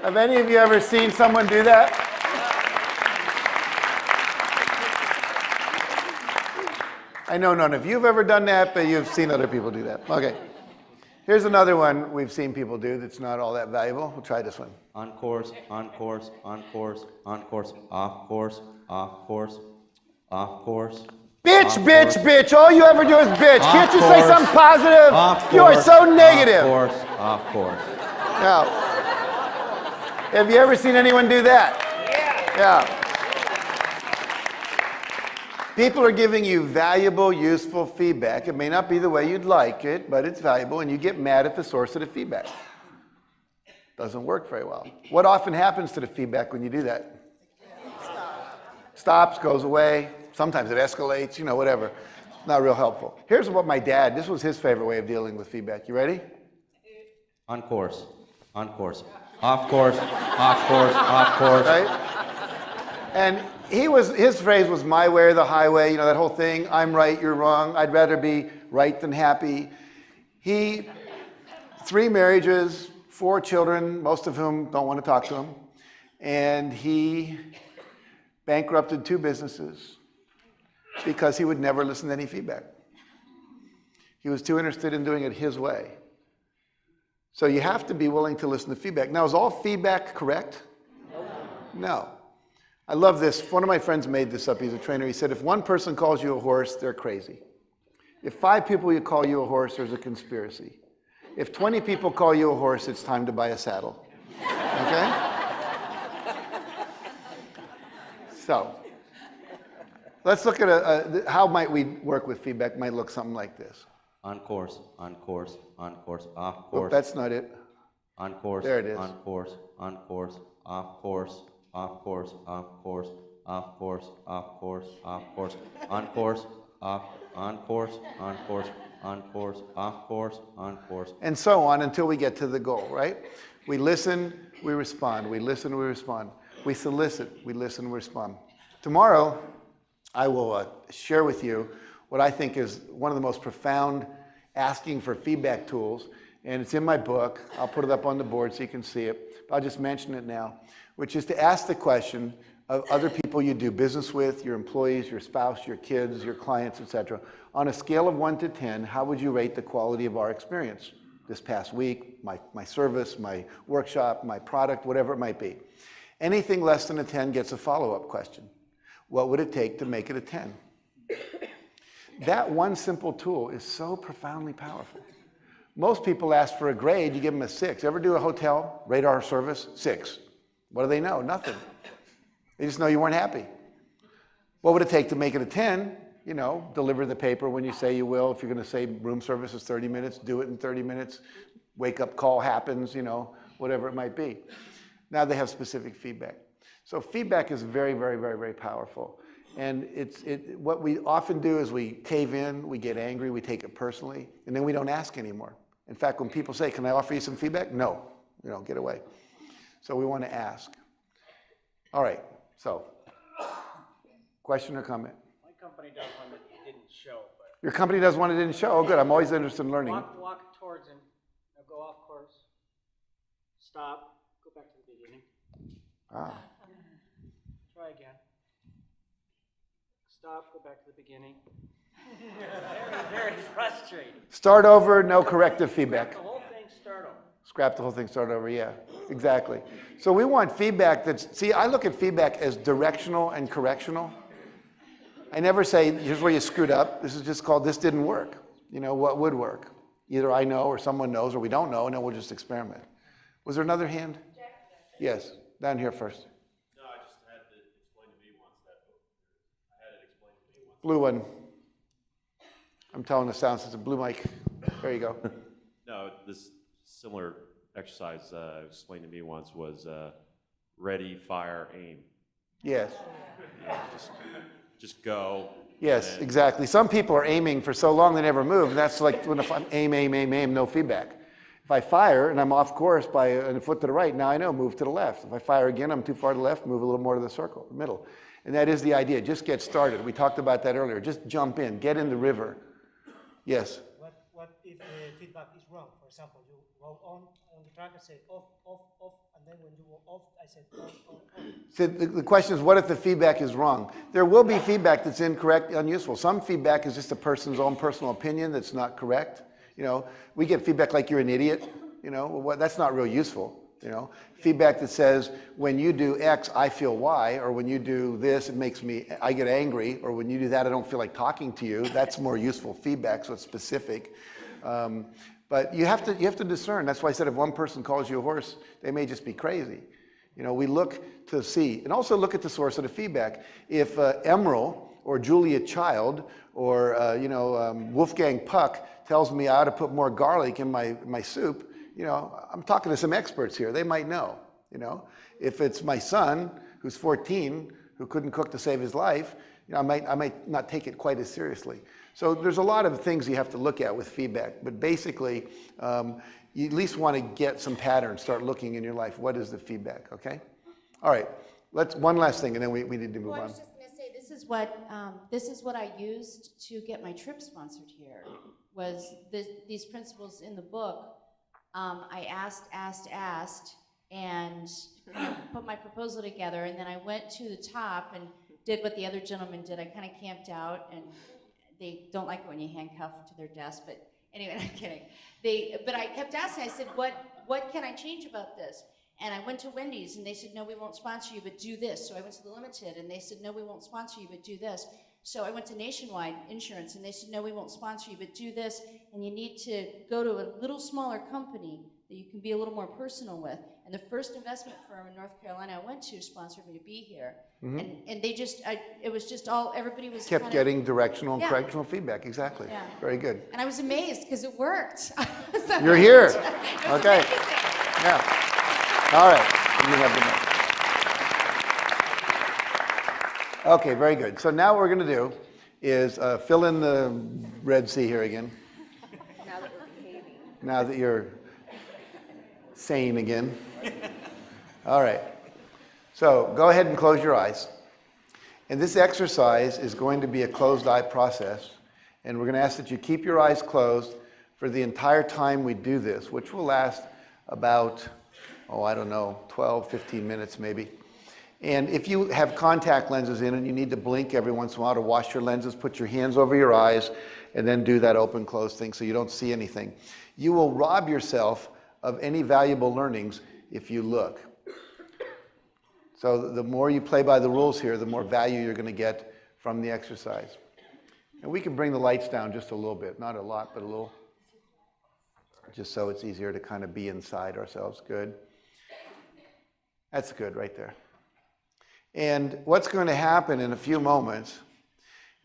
Have any of you ever seen someone do that? I know none of you have ever done that, but you've seen other people do that. Okay. Here's another one we've seen people do that's not all that valuable. We'll try this one. On course, on course, on course, on course, off course, off course, off course. Bitch, off bitch, course. bitch. All you ever do is bitch. Off Can't you course. say something positive? Off You are course. so negative. Off course, off course. Now, have you ever seen anyone do that? Yeah. People are giving you valuable, useful feedback. It may not be the way you'd like it, but it's valuable, and you get mad at the source of the feedback. Doesn't work very well. What often happens to the feedback when you do that? Stops, goes away. Sometimes it escalates, you know, whatever. Not real helpful. Here's what my dad, this was his favorite way of dealing with feedback. You ready? On course, on course, off course, off course, off course. Right? And his phrase was my way or the highway, you know, that whole thing, I'm right, you're wrong, I'd rather be right than happy. 3 marriages, 4 children, most of whom don't want to talk to him. And he bankrupted 2 businesses because he would never listen to any feedback. He was too interested in doing it his way. So you have to be willing to listen to feedback. Now, is all feedback correct? No. I love this. One of my friends made this up. He's a trainer. He said, if 1 person calls you a horse, they're crazy. If 5 people you call you a horse, there's a conspiracy. If 20 people call you a horse, it's time to buy a saddle. Okay? So, let's look at how might we work with feedback. Might look something like this. On course, off course. Oh, that's not it. On course. There it is. On course, off course, off course, off course, on course, on course, on course, on course, on course, off course, on course. And so on until we get to the goal, right? We listen, we respond. We listen, we respond. We solicit, we listen, we respond. Tomorrow, I will share with you what I think is one of the most profound asking for feedback tools. And it's in my book. I'll put it up on the board so you can see it. But I'll just mention it now, which is to ask the question of other people you do business with, your employees, your spouse, your kids, your clients, etc. On a scale of 1 to 10, how would you rate the quality of our experience this past week, my service, my workshop, my product, whatever it might be? Anything less than a 10 gets a follow-up question. What would it take to make it a 10? That one simple tool is so profoundly powerful. Most people ask for a grade, you give them a 6. Ever do a hotel, rate our service? 6. What do they know? Nothing. They just know you weren't happy. What would it take to make it a 10? You know, deliver the paper when you say you will. If you're going to say room service is 30 minutes, do it in 30 minutes. Wake up call happens, you know, whatever it might be. Now they have specific feedback. So feedback is very, very, very, very powerful. And what we often do is we cave in, we get angry, we take it personally, and then we don't ask anymore. In fact, when people say, can I offer you some feedback? No, you know, get away. So we want to ask. All right, so, question or comment? My company does one that didn't show. But Your company does one that didn't show? Oh, good, I'm always interested in learning. walk towards him, now go off course, stop, go back to the beginning. Ah. Try again. Stop, go back to the beginning. Very, very frustrating. Start over, no corrective feedback. The whole thing, start over. Scrap the whole thing, start over, yeah, exactly. So we want feedback see, I look at feedback as directional and correctional. I never say, here's where you screwed up. This is just called, this didn't work. You know, what would work? Either I know or someone knows or we don't know, and then we'll just experiment. Was there another hand? Yes, down here first. No, I just had it explained to me once. I had it explained to me once. Blue one. I'm telling the sound system, blue mic. There you go. No, this similar exercise explained to me once was ready, fire, aim. Yes. You know, just go. Yes, exactly. Some people are aiming for so long they never move. That's like when if I'm aim, no feedback. If I fire and I'm off course by a foot to the right, now I know, move to the left. If I fire again, I'm too far to the left, move a little more to the circle, the middle. And that is the idea. Just get started. We talked about that earlier. Just jump in, get in the river. Yes? What if the feedback is wrong? For example, you go on the track and say off, and then when you go off, I said on. So the question is, what if the feedback is wrong? There will be feedback that's incorrect, unuseful. Some feedback is just a person's own personal opinion that's not correct. You know, we get feedback like you're an idiot. You know, well, that's not real useful. You know, feedback that says when you do X, I feel Y, or when you do this, it makes me, I get angry, or when you do that, I don't feel like talking to you. That's more useful feedback, so it's specific. But you have to discern. That's why I said if one person calls you a horse, they may just be crazy. You know, we look to see, and also look at the source of the feedback. If Emerald or Julia Child or Wolfgang Puck tells me I ought to put more garlic in my soup, you know, I'm talking to some experts here. They might know, you know. If it's my son, who's 14, who couldn't cook to save his life, you know, I might not take it quite as seriously. So there's a lot of things you have to look at with feedback. But basically, you at least want to get some patterns, start looking in your life. What is the feedback, okay? All right, one last thing, and then we need to move on. I was just going to say, this is what I used to get my trip sponsored here, was these principles in the book. I asked, and put my proposal together, and then I went to the top and did what the other gentleman did. I kind of camped out, and they don't like it when you handcuff to their desk, but anyway, I'm kidding. But I kept asking, I said, what can I change about this? And I went to Wendy's, and they said, no, we won't sponsor you, but do this. So I went to the Limited, and they said, no, we won't sponsor you, but do this. So I went to Nationwide Insurance, and they said, no, we won't sponsor you, but do this, and you need to go to a little smaller company that you can be a little more personal with. And the first investment firm in North Carolina I went to sponsored me to be here. And they just, it was just all, everybody was Kept kind getting directional and Yeah. correctional feedback, exactly. Yeah. Very good. And I was amazed, because it worked. You're here. It was Okay. amazing. Yeah. All right. You have the mic. Okay, very good. So now what we're going to do is fill in the Red Sea here again. Now that we're behaving. Now that you're sane again. All right. So go ahead and close your eyes. And this exercise is going to be a closed eye process. And we're going to ask that you keep your eyes closed for the entire time we do this, which will last about, 12, 15 minutes maybe. And if you have contact lenses in and you need to blink every once in a while to wash your lenses, put your hands over your eyes and then do that open close thing so you don't see anything. You will rob yourself of any valuable learnings if you look. So the more you play by the rules here, the more value you're going to get from the exercise. And we can bring the lights down just a little bit, not a lot, but a little, just so it's easier to kind of be inside ourselves. Good. That's good right there. And what's going to happen in a few moments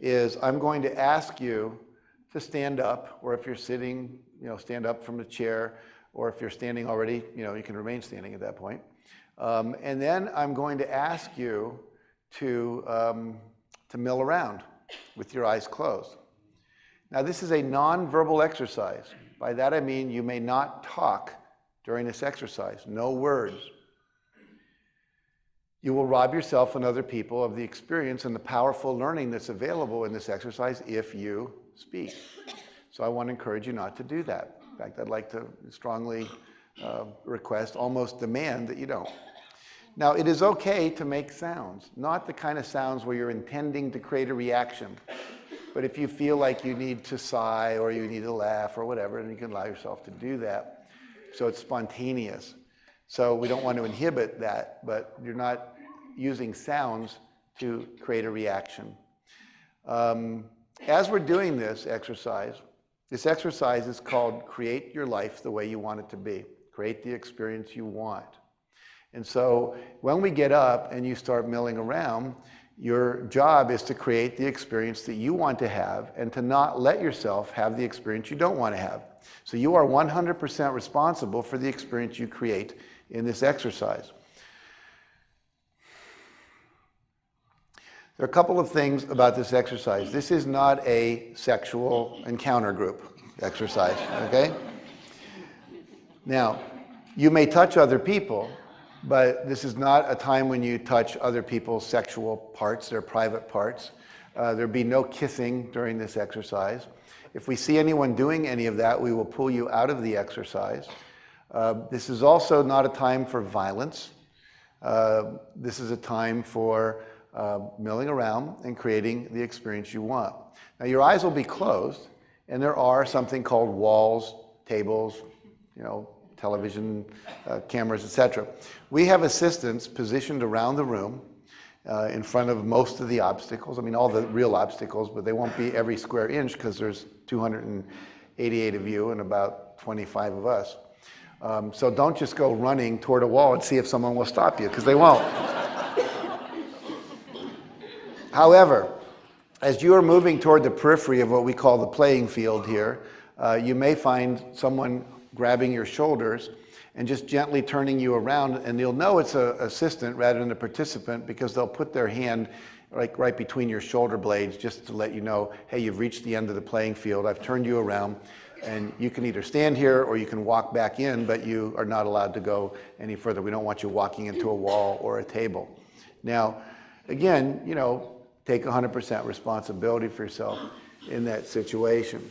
is I'm going to ask you to stand up, or if you're sitting, stand up from the chair, or if you're standing already, you can remain standing at that point. And then I'm going to ask you to mill around with your eyes closed. Now, this is a non-verbal exercise. By that I mean you may not talk during this exercise, no words. You will rob yourself and other people of the experience and the powerful learning that's available in this exercise if you speak. So I want to encourage you not to do that. In fact, I'd like to strongly request, almost demand that you don't. Now, it is okay to make sounds, not the kind of sounds where you're intending to create a reaction. But if you feel like you need to sigh or you need to laugh or whatever, then you can allow yourself to do that. So it's spontaneous. So we don't want to inhibit that, but you're not using sounds to create a reaction. As we're doing this exercise is called Create Your Life the Way You Want It to Be. Create the experience you want. And so when we get up and you start milling around, your job is to create the experience that you want to have and to not let yourself have the experience you don't want to have. So you are 100% responsible for the experience you create in this exercise. There are a couple of things about this exercise. This is not a sexual encounter group exercise, okay? Now, you may touch other people, but this is not a time when you touch other people's sexual parts, their private parts. There'll be no kissing during this exercise. If we see anyone doing any of that, we will pull you out of the exercise. This is also not a time for violence. This is a time for milling around and creating the experience you want. Now your eyes will be closed, and there are something called walls, tables, television, cameras, etc. We have assistants positioned around the room in front of most of the obstacles. I mean, all the real obstacles, but they won't be every square inch because there's 288 of you and about 25 of us. So don't just go running toward a wall and see if someone will stop you, because they won't. However, as you are moving toward the periphery of what we call the playing field here, you may find someone grabbing your shoulders and just gently turning you around, and you'll know it's an assistant rather than a participant because they'll put their hand like right between your shoulder blades just to let you know, hey, you've reached the end of the playing field, I've turned you around, and you can either stand here or you can walk back in, but you are not allowed to go any further. We don't want you walking into a wall or a table. Now, again, take 100% responsibility for yourself in that situation.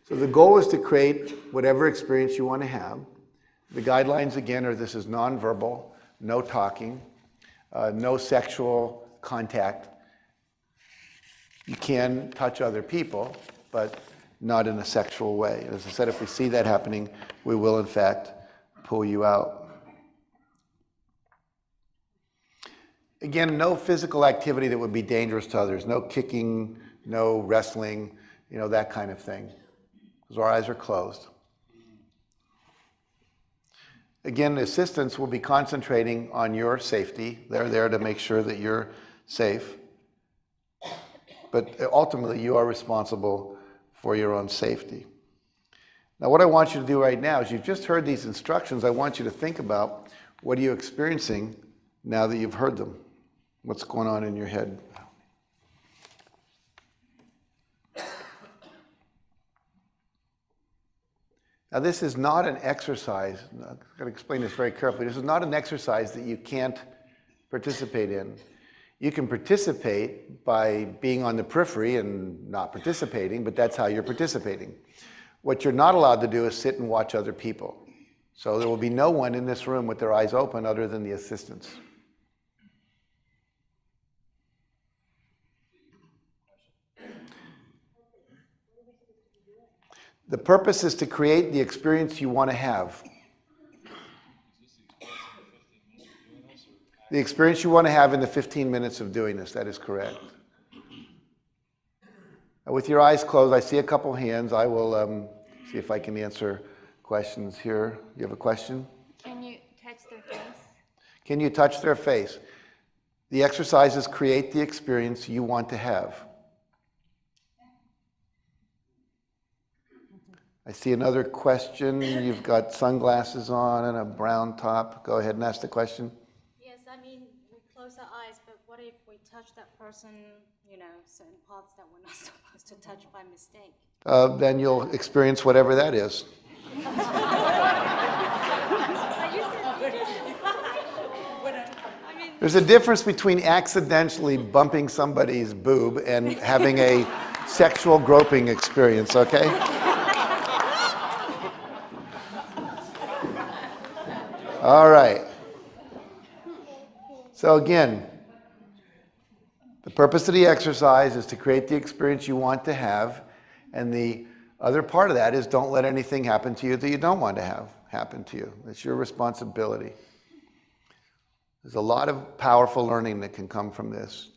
So the goal is to create whatever experience you want to have. The guidelines, again, are this is nonverbal, no talking, no sexual contact. You can touch other people, but not in a sexual way. As I said, if we see that happening, we will, in fact, pull you out. Again, no physical activity that would be dangerous to others. No kicking, no wrestling, that kind of thing. Because our eyes are closed. Again, the assistants will be concentrating on your safety. They're there to make sure that you're safe. But ultimately, you are responsible for your own safety. Now, what I want you to do right now is you've just heard these instructions. I want you to think about what are you experiencing now that you've heard them. What's going on in your head? Now, this is not an exercise. I've got to explain this very carefully. This is not an exercise that you can't participate in. You can participate by being on the periphery and not participating, but that's how you're participating. What you're not allowed to do is sit and watch other people. So there will be no one in this room with their eyes open other than the assistants. The purpose is to create the experience you want to have. The experience you want to have in the 15 minutes of doing this, that is correct. With your eyes closed, I see a couple hands. I will see if I can answer questions here. You have a question? Can you touch their face? Can you touch their face? The exercises create the experience you want to have. I see another question. You've got sunglasses on and a brown top. Go ahead and ask the question. Yes, I mean, we close our eyes, but what if we touch that person, certain parts that we're not supposed to touch by mistake? Then you'll experience whatever that is. There's a difference between accidentally bumping somebody's boob and having a sexual groping experience, okay? All right. So again, the purpose of the exercise is to create the experience you want to have, and the other part of that is don't let anything happen to you that you don't want to have happen to you. It's your responsibility. There's a lot of powerful learning that can come from this.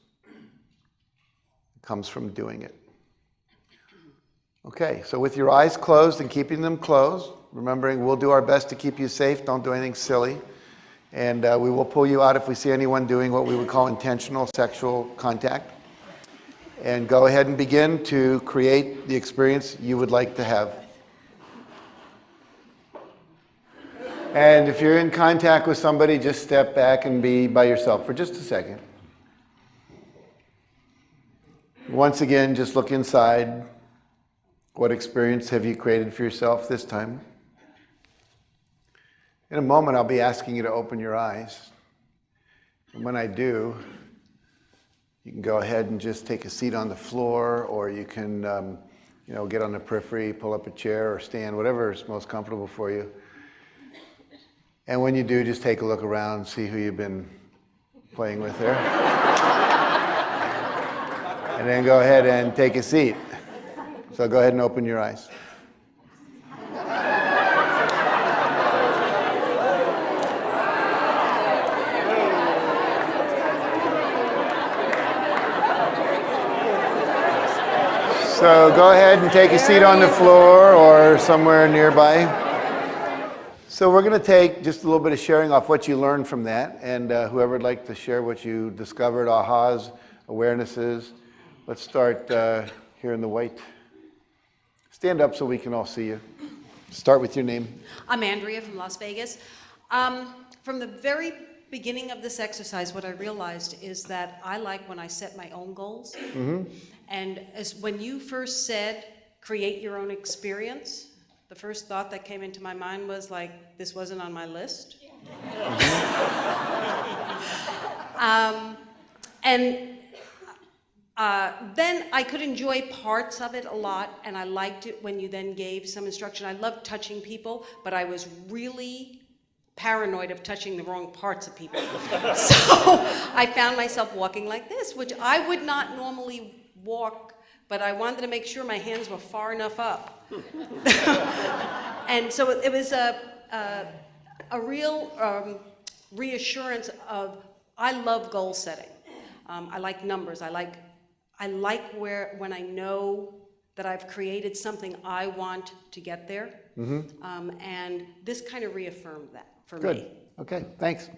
It comes from doing it. Okay, so with your eyes closed and keeping them closed, remembering we'll do our best to keep you safe, don't do anything silly. And we will pull you out if we see anyone doing what we would call intentional sexual contact. And go ahead and begin to create the experience you would like to have. And if you're in contact with somebody, just step back and be by yourself for just a second. Once again, just look inside. What experience have you created for yourself this time? In a moment, I'll be asking you to open your eyes. And when I do, you can go ahead and just take a seat on the floor, or you can get on the periphery, pull up a chair or stand, whatever is most comfortable for you. And when you do, just take a look around, see who you've been playing with there. And then go ahead and take a seat. So go ahead and open your eyes. So go ahead and take a seat on the floor or somewhere nearby. So we're going to take just a little bit of sharing off what you learned from that, and whoever would like to share what you discovered, ahas, awarenesses. Let's start here in the white. Stand up so we can all see you. Start with your name. I'm Andrea from Las Vegas. From the very beginning of this exercise, what I realized is that I like when I set my own goals. Mm-hmm. And as when you first said, create your own experience, the first thought that came into my mind was like, this wasn't on my list. Then I could enjoy parts of it a lot, and I liked it when you then gave some instruction. I loved touching people, but I was really paranoid of touching the wrong parts of people. So I found myself walking like this, which I would not normally walk, but I wanted to make sure my hands were far enough up. And so it was a real reassurance of I love goal setting. I like numbers. I like when I know that I've created something I want to get there. And this kind of reaffirmed that for me. Good. Okay, thanks.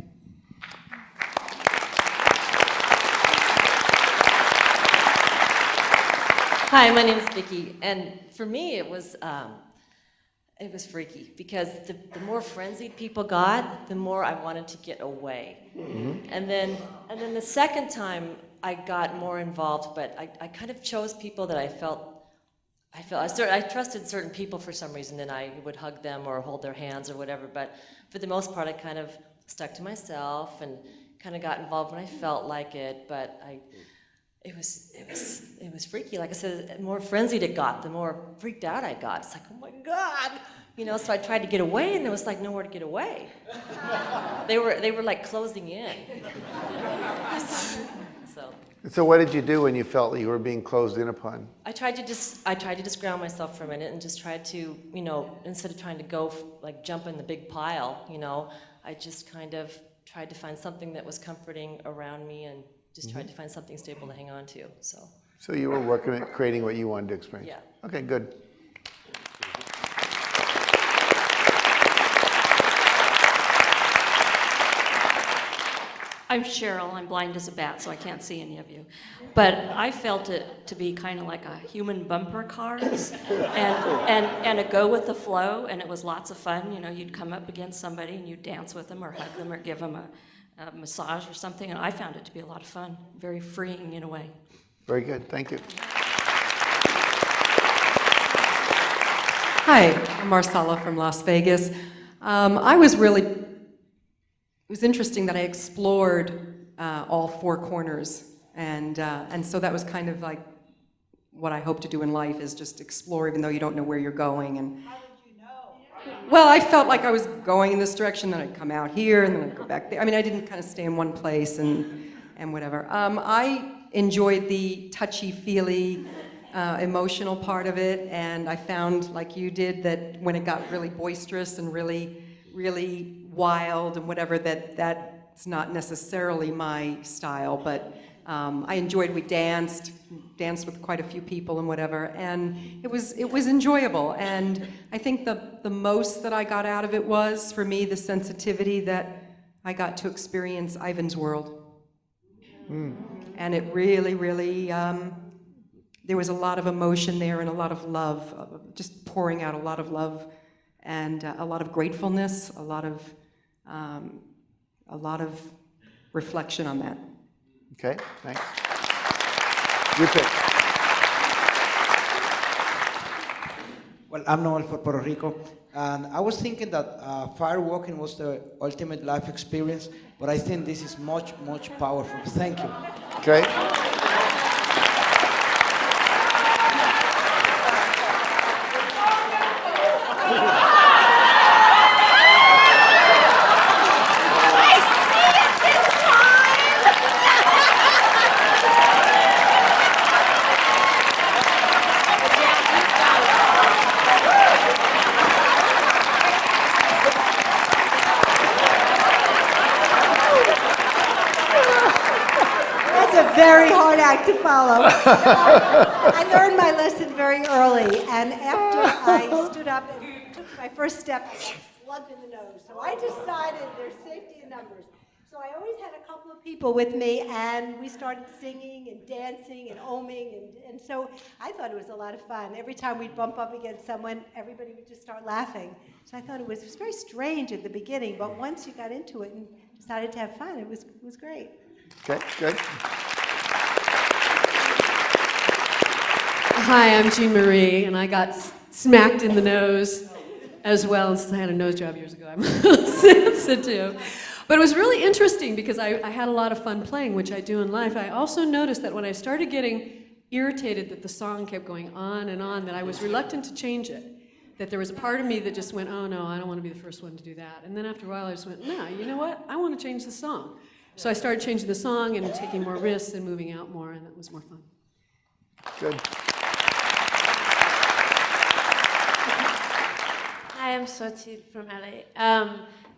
Hi, my name is Vicki, and for me it was freaky because the more frenzied people got, the more I wanted to get away. And then the second time I got more involved, but I kind of chose people that I trusted certain people for some reason, and I would hug them or hold their hands or whatever. But for the most part, I kind of stuck to myself and kind of got involved when I felt like it. But it was freaky. Like I said, the more frenzied it got, the more freaked out I got. It's like, oh my God, you know. So I tried to get away, and there was like nowhere to get away. They were like closing in. So what did you do when you felt that you were being closed in upon? I tried to just ground myself for a minute and just tried to, you know, instead of trying to go like jump in the big pile, you know, I just kind of tried to find something that was comforting around me and just tried to find something stable to hang on to. So you were working at creating what you wanted to experience? Yeah. Okay, good. I'm Cheryl. I'm blind as a bat, so I can't see any of you. But I felt it to be kind of like a human bumper cars and a go with the flow, and it was lots of fun. You know, you'd come up against somebody and you'd dance with them or hug them or give them a massage or something, and I found it to be a lot of fun, very freeing in a way. Very good. Thank you. Hi, I'm Marcella from Las Vegas. It was interesting that I explored all four corners, and so that was kind of like what I hope to do in life, is just explore even though you don't know where you're going. And how did you know? Well, I felt like I was going in this direction, then I'd come out here, and then I'd go back there. I mean, I didn't kind of stay in one place and whatever. I enjoyed the touchy-feely, emotional part of it, and I found, like you did, that when it got really boisterous and really, really wild and whatever, that's not necessarily my style, but I enjoyed, we danced with quite a few people and whatever, and it was enjoyable. And I think the most that I got out of it was, for me, the sensitivity that I got to experience Ivan's world. And it really, really, there was a lot of emotion there and a lot of love, just pouring out a lot of love and a lot of gratefulness, a lot of reflection on that. Okay, thanks. You pick. Well, I'm Noel from Puerto Rico, and I was thinking that firewalking was the ultimate life experience, but I think this is much, much powerful. Thank you. Okay. Very hard act to follow. I learned my lesson very early, and after I stood up and took my first step, I got slugged in the nose. So I decided there's safety in numbers. So I always had a couple of people with me, and we started singing and dancing and oming, and so I thought it was a lot of fun. Every time we'd bump up against someone, everybody would just start laughing. So I thought it was very strange at the beginning, but once you got into it and decided to have fun, it was great. Okay, good. Hi, I'm Jean Marie, and I got smacked in the nose as well. And since I had a nose job years ago, I'm a little sensitive. But it was really interesting because I had a lot of fun playing, which I do in life. I also noticed that when I started getting irritated that the song kept going on and on, that I was reluctant to change it. That there was a part of me that just went, oh no, I don't want to be the first one to do that. And then after a while I just went, no, you know what? I want to change the song. So I started changing the song and taking more risks and moving out more, and that was more fun. Good. Hi, I'm Sochi from LA.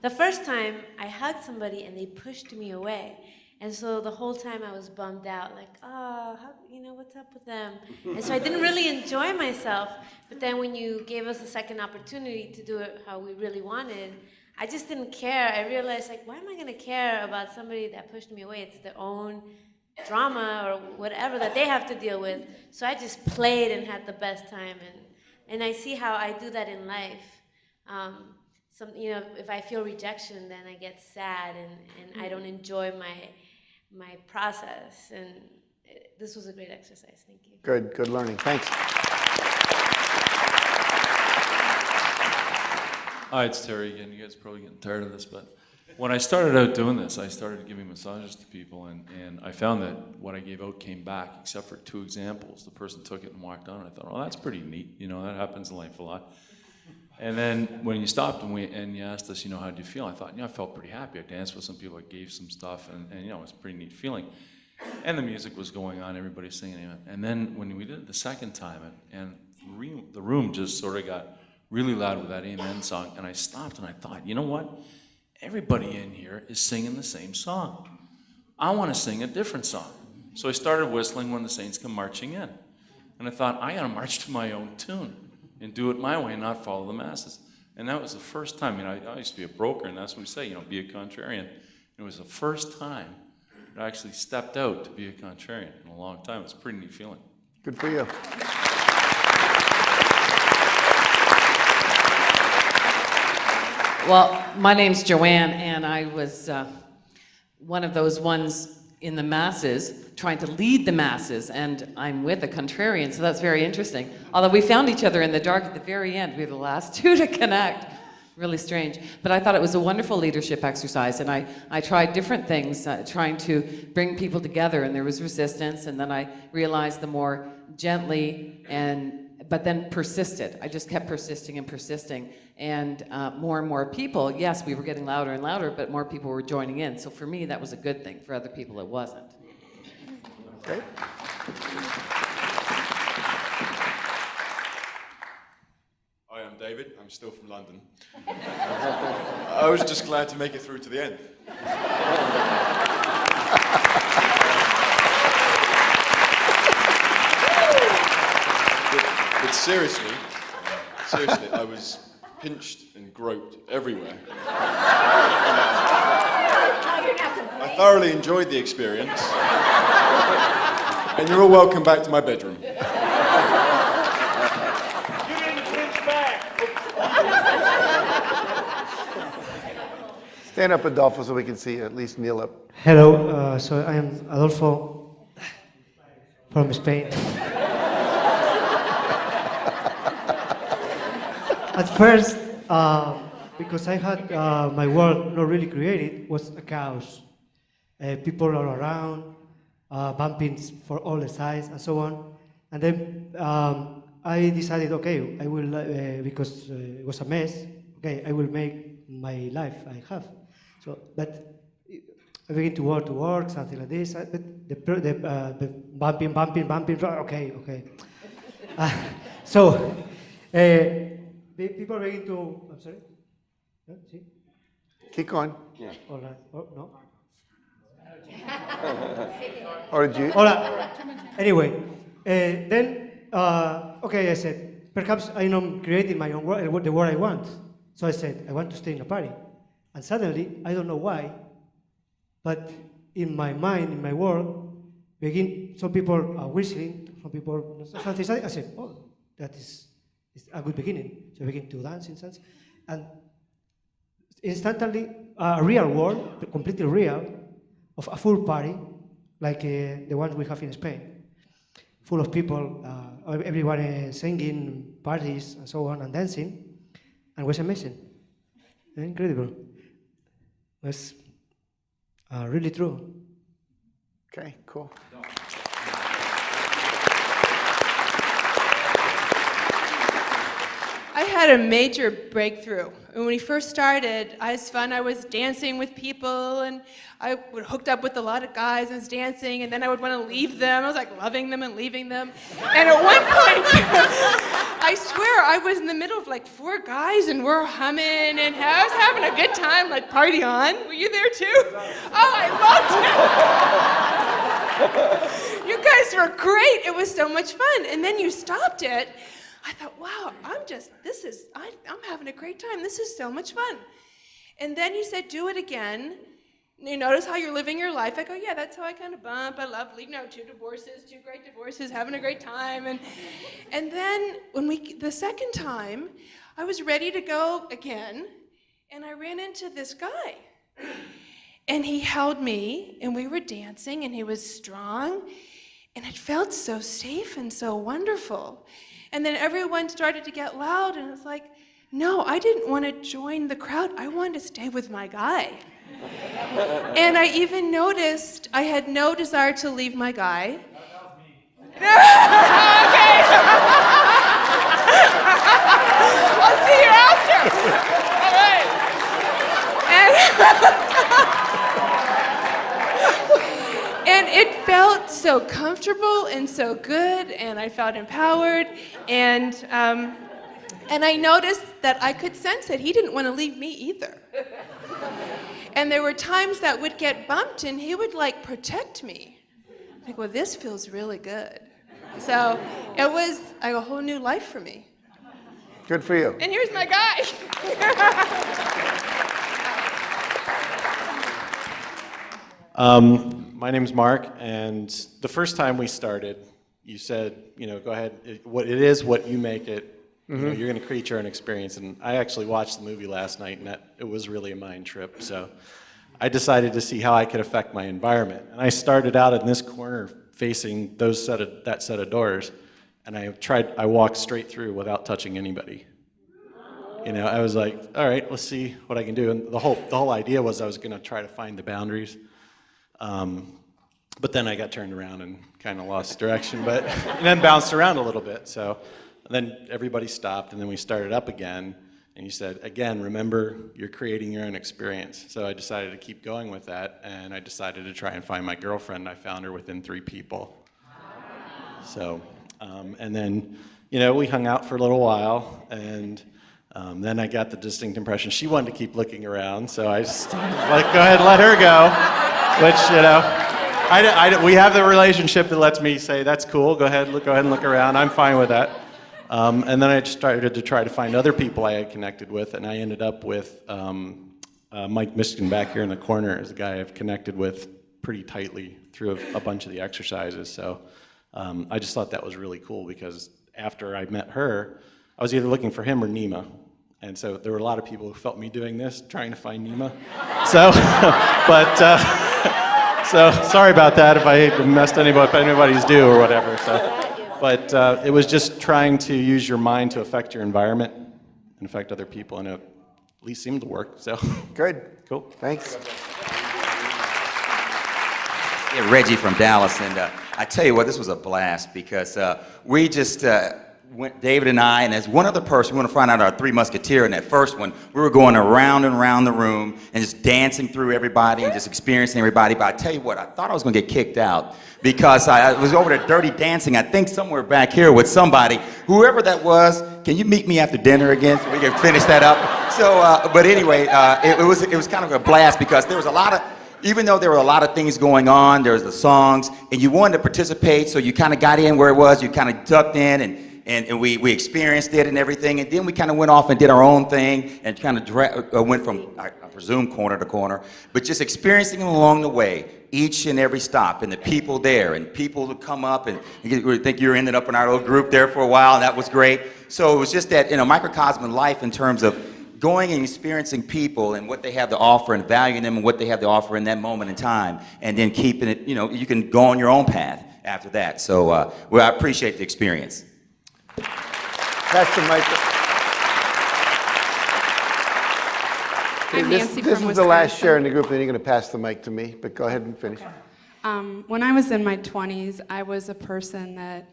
The first time I hugged somebody and they pushed me away, And so the whole time I was bummed out, like, oh, how, what's up with them? And so I didn't really enjoy myself. But then when you gave us a second opportunity to do it how we really wanted, I just didn't care. I realized, like, why am I going to care about somebody that pushed me away? It's their own drama or whatever that they have to deal with. So I just played and had the best time. And I see how I do that in life. If I feel rejection, then I get sad and I don't enjoy my process. And this was a great exercise. Thank you. Good learning. Thanks. Hi, it's Terry again. You guys are probably getting tired of this, but when I started out doing this, I started giving massages to people, and I found that what I gave out came back, except for 2 examples. The person took it and walked on, and I thought, oh, that's pretty neat. That happens in life a lot. And then when you stopped and you asked us, how did you feel? I thought, I felt pretty happy. I danced with some people, I gave some stuff, and it was a pretty neat feeling. And the music was going on, everybody singing it. And then when we did it the second time, and the room just sort of got really loud with that Amen song, and I stopped and I thought, you know what? Everybody in here is singing the same song. I want to sing a different song. So I started whistling When the Saints Come Marching In. And I thought, I got to march to my own tune and do it my way and not follow the masses. And that was the first time, I used to be a broker, and that's what we say, be a contrarian. It was the first time that I actually stepped out to be a contrarian in a long time. It's a pretty neat feeling. Good for you. Well, my name's Joanne, and I was one of those ones in the masses, trying to lead the masses, and I'm with a contrarian, so that's very interesting. Although we found each other in the dark at the very end. We were the last 2 to connect. Really strange. But I thought it was a wonderful leadership exercise, and I tried different things, trying to bring people together, and there was resistance, and then I realized the more gently but then persisted. I just kept persisting and persisting. And more people, yes, we were getting louder and louder, but more people were joining in. So for me, that was a good thing. For other people, it wasn't. Okay. Hi, I'm David. I'm still from London. I was just glad to make it through to the end. But seriously, I was pinched and groped everywhere. I thoroughly enjoyed the experience. And you're all welcome back to my bedroom. Stand up, Adolfo, so we can see you. At least kneel up. Hello, so I am Adolfo from Spain. At first, because I had my world not really created, was a chaos. People all around, bumping for all the sides and so on. And then I decided, okay, I will, because it was a mess, okay, I will make my life I have. So, but I began to work, something like this. But the bumping, okay. So, people begin to, I'm sorry? Yeah, see? Keep going. Yeah. All right. Oh, no? Or did you? All right. Anyway, then, okay, I said, perhaps I'm not creating my own world, the world I want. So I said, I want to stay in a party. And suddenly, I don't know why, but in my mind, in my world, some people are whistling, some people, something. I said, oh, that is a good beginning. So I began to dance, and instantly, a real world, completely real, of a full party, like the ones we have in Spain, full of people, everyone singing, parties, and so on, and dancing, and it was amazing, incredible. It was really true. Okay, cool. I had a major breakthrough. When we first started, I was fun. I was dancing with people, and I hooked up with a lot of guys and was dancing, and then I would want to leave them. I was like loving them and leaving them. And at one point, I swear, I was in the middle of like 4 guys and we're humming and I was having a good time, like party on. Were you there too? Oh, I loved it. You guys were great. It was so much fun. And then you stopped it. I thought, wow, I'm having a great time. This is so much fun. And then you said, do it again. You notice how you're living your life. I go, yeah, that's how I kind of bump. I love, 2 divorces, 2 great divorces, having a great time. And then the second time, I was ready to go again, and I ran into this guy. And he held me, and we were dancing, and he was strong, and it felt so safe and so wonderful. And then everyone started to get loud, and it's like, no, I didn't want to join the crowd. I wanted to stay with my guy. And I even noticed I had no desire to leave my guy. Okay. I'll see you after. All right. And it felt so comfortable and so good, and I felt empowered, and I noticed that I could sense that he didn't want to leave me either. And there were times that would get bumped, and he would like protect me. Like, well, this feels really good. So it was like a whole new life for me. Good for you. And here's my guy. My name's Mark, and the first time we started, you said, go ahead, what it is, what you make it. You're going to create your own experience. And I actually watched the movie last night, and it was really a mind trip. So I decided to see how I could affect my environment. And I started out in this corner facing that set of doors, and I walked straight through without touching anybody. I was like, all right, let's see what I can do. And the whole idea was I was going to try to find the boundaries. But then I got turned around and kind of lost direction, and then bounced around a little bit. So then everybody stopped, and then we started up again. And you said, again, remember, you're creating your own experience. So I decided to keep going with that, and I decided to try and find my girlfriend. I found her within 3 people. So, and then, we hung out for a little while, and then I got the distinct impression she wanted to keep looking around, so I just go ahead and let her go, which, we have the relationship that lets me say, that's cool, go ahead and look around, I'm fine with that. And then I just started to try to find other people I had connected with, and I ended up with Mike Michigan back here in the corner is a guy I've connected with pretty tightly through a bunch of the exercises. So I just thought that was really cool because after I met her, I was either looking for him or Nima. And so there were a lot of people who felt me doing this, trying to find Nima. So, so sorry about that if I messed anybody's due or whatever. So. But it was just trying to use your mind to affect your environment and affect other people, and it at least seemed to work. So good, cool, thanks. Yeah, Reggie from Dallas, and I tell you what, this was a blast because we just went, David and I, and as one other person, we want to find out our 3 Musketeer. In that first one, we were going around and around the room and just dancing through everybody and just experiencing everybody. But I tell you what, I thought I was going to get kicked out because I was over there dirty dancing, I think somewhere back here with somebody. Whoever that was, can you meet me after dinner again so we can finish that up? So, but anyway, it was kind of a blast because there was a lot of, even though there were a lot of things going on, there was the songs, and you wanted to participate, so you kind of got in where it was, you kind of tucked in, and we experienced it and everything, and then we kind of went off and did our own thing and kind of went from, I presume, corner to corner, but just experiencing them along the way, each and every stop, and the people there, and people who come up, and you think you ended up in our little group there for a while, and that was great. So it was just that, microcosm in life in terms of going and experiencing people and what they have to offer and valuing them and what they have to offer in that moment in time, and then keeping it, you can go on your own path after that. So I appreciate the experience. Pass the mic. I'm Nancy This from is the last Wisconsin. share in the group, then you're going to pass the mic to me, but go ahead and finish. When I was in my 20s, I was a person that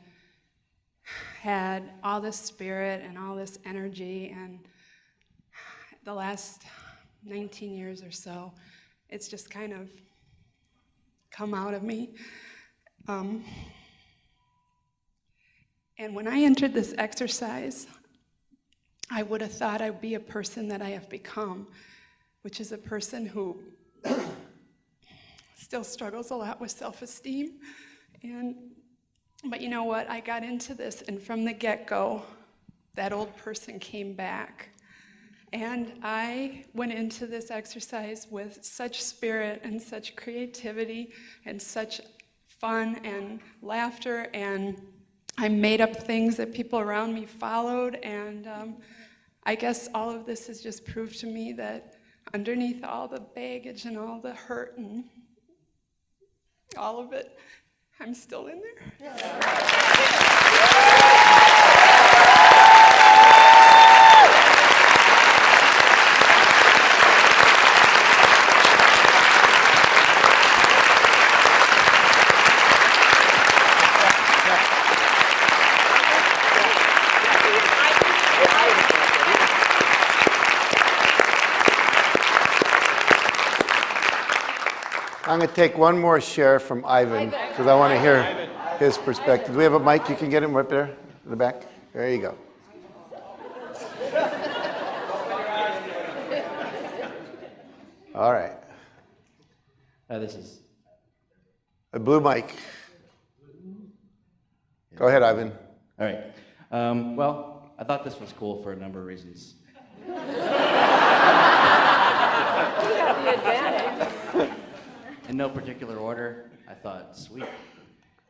had all this spirit and all this energy, and the last 19 years or so, it's just kind of come out of me. And when I entered this exercise, I would have thought I'd be a person that I have become, which is a person who still struggles a lot with self-esteem. But you know what? I got into this, and from the get-go, that old person came back. And I went into this exercise with such spirit and such creativity and such fun and laughter, and I made up things that people around me followed, and I guess all of this has just proved to me that underneath all the baggage and all the hurt and all of it, I'm still in there. I'm going to take one more share from Ivan, because I want to hear his perspective. Do we have a mic? You can get him right there in the back. There you go. All right. This is A blue mic. Go ahead, Ivan. all right. Well, I thought this was cool for a number of reasons. In no particular order, I thought, sweet.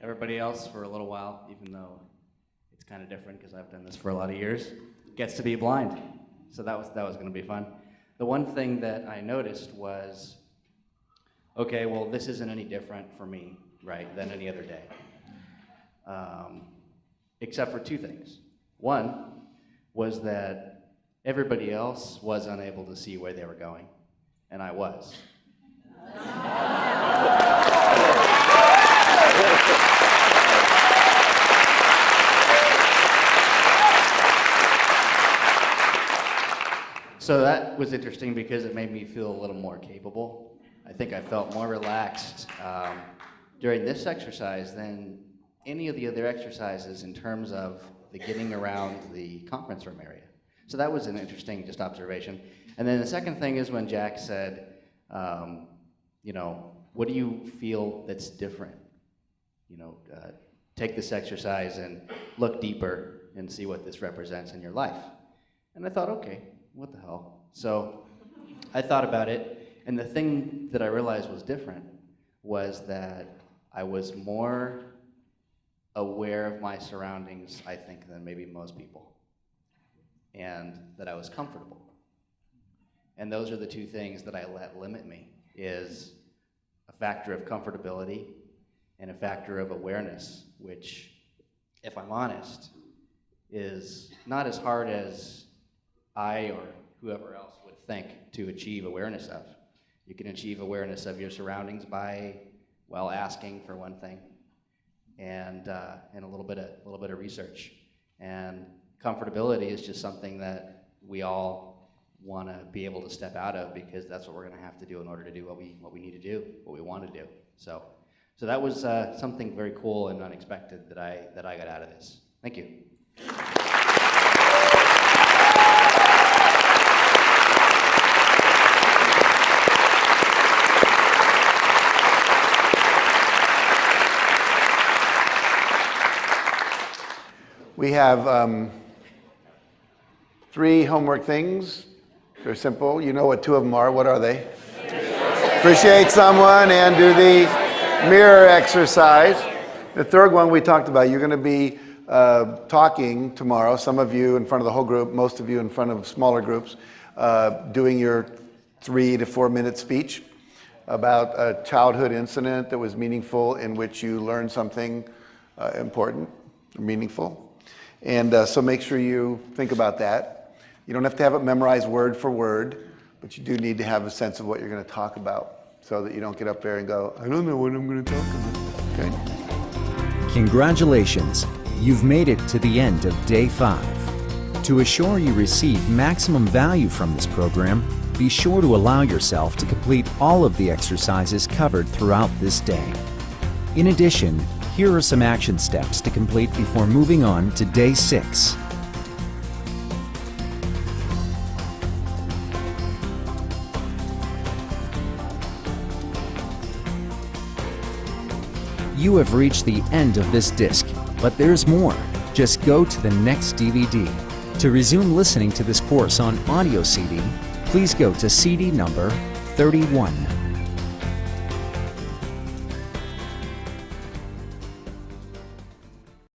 Everybody else for a little while, even though it's kind of different because I've done this for a lot of years, gets to be blind. So that was going to be fun. The one thing that I noticed was, okay, well, this isn't any different for me, right, than any other day. Except for two things. One was that everybody else was unable to see where they were going, and I was. So that was interesting because it made me feel a little more capable. I think I felt more relaxed during this exercise than any of the other exercises in terms of the getting around the conference room area. So that was an interesting just observation. And then the second thing is when Jack said, you know, what do you feel that's different? You know, take this exercise and look deeper and see what this represents in your life. And I thought, okay, what the hell? So I thought about it, and the thing that I realized was different was that I was more aware of my surroundings, I think, than maybe most people, and that I was comfortable. And those are the two things that I let limit me, is a factor of comfortability and a factor of awareness, which, if I'm honest, is not as hard as I or whoever else would think to achieve awareness of. You can achieve awareness of your surroundings by, well, asking for one thing, and a little bit of research. And comfortability is just something that we all want to be able to step out of, because that's what we're going to have to do in order to do what we need to do, what we want to do. So that was something very cool and unexpected that I got out of this. Thank you. We have 3 homework things. They're simple. You know what 2 of them are. What are they? Appreciate someone and do the mirror exercise. The third one we talked about, you're going to be talking tomorrow, some of you in front of the whole group, most of you in front of smaller groups, doing your 3 to 4 minute speech about a childhood incident that was meaningful, in which you learned something important, meaningful. And so make sure you think about that. You don't have to have it memorized word for word, but you do need to have a sense of what you're going to talk about, so that you don't get up there and go, I don't know what I'm going to talk about. Okay? Congratulations, you've made it to the end of day 5. To assure you receive maximum value from this program, be sure to allow yourself to complete all of the exercises covered throughout this day. In addition, here are some action steps to complete before moving on to day 6. You have reached the end of this disc, but there's more. Just go to the next DVD. To resume listening to this course on audio CD, please go to CD number 31.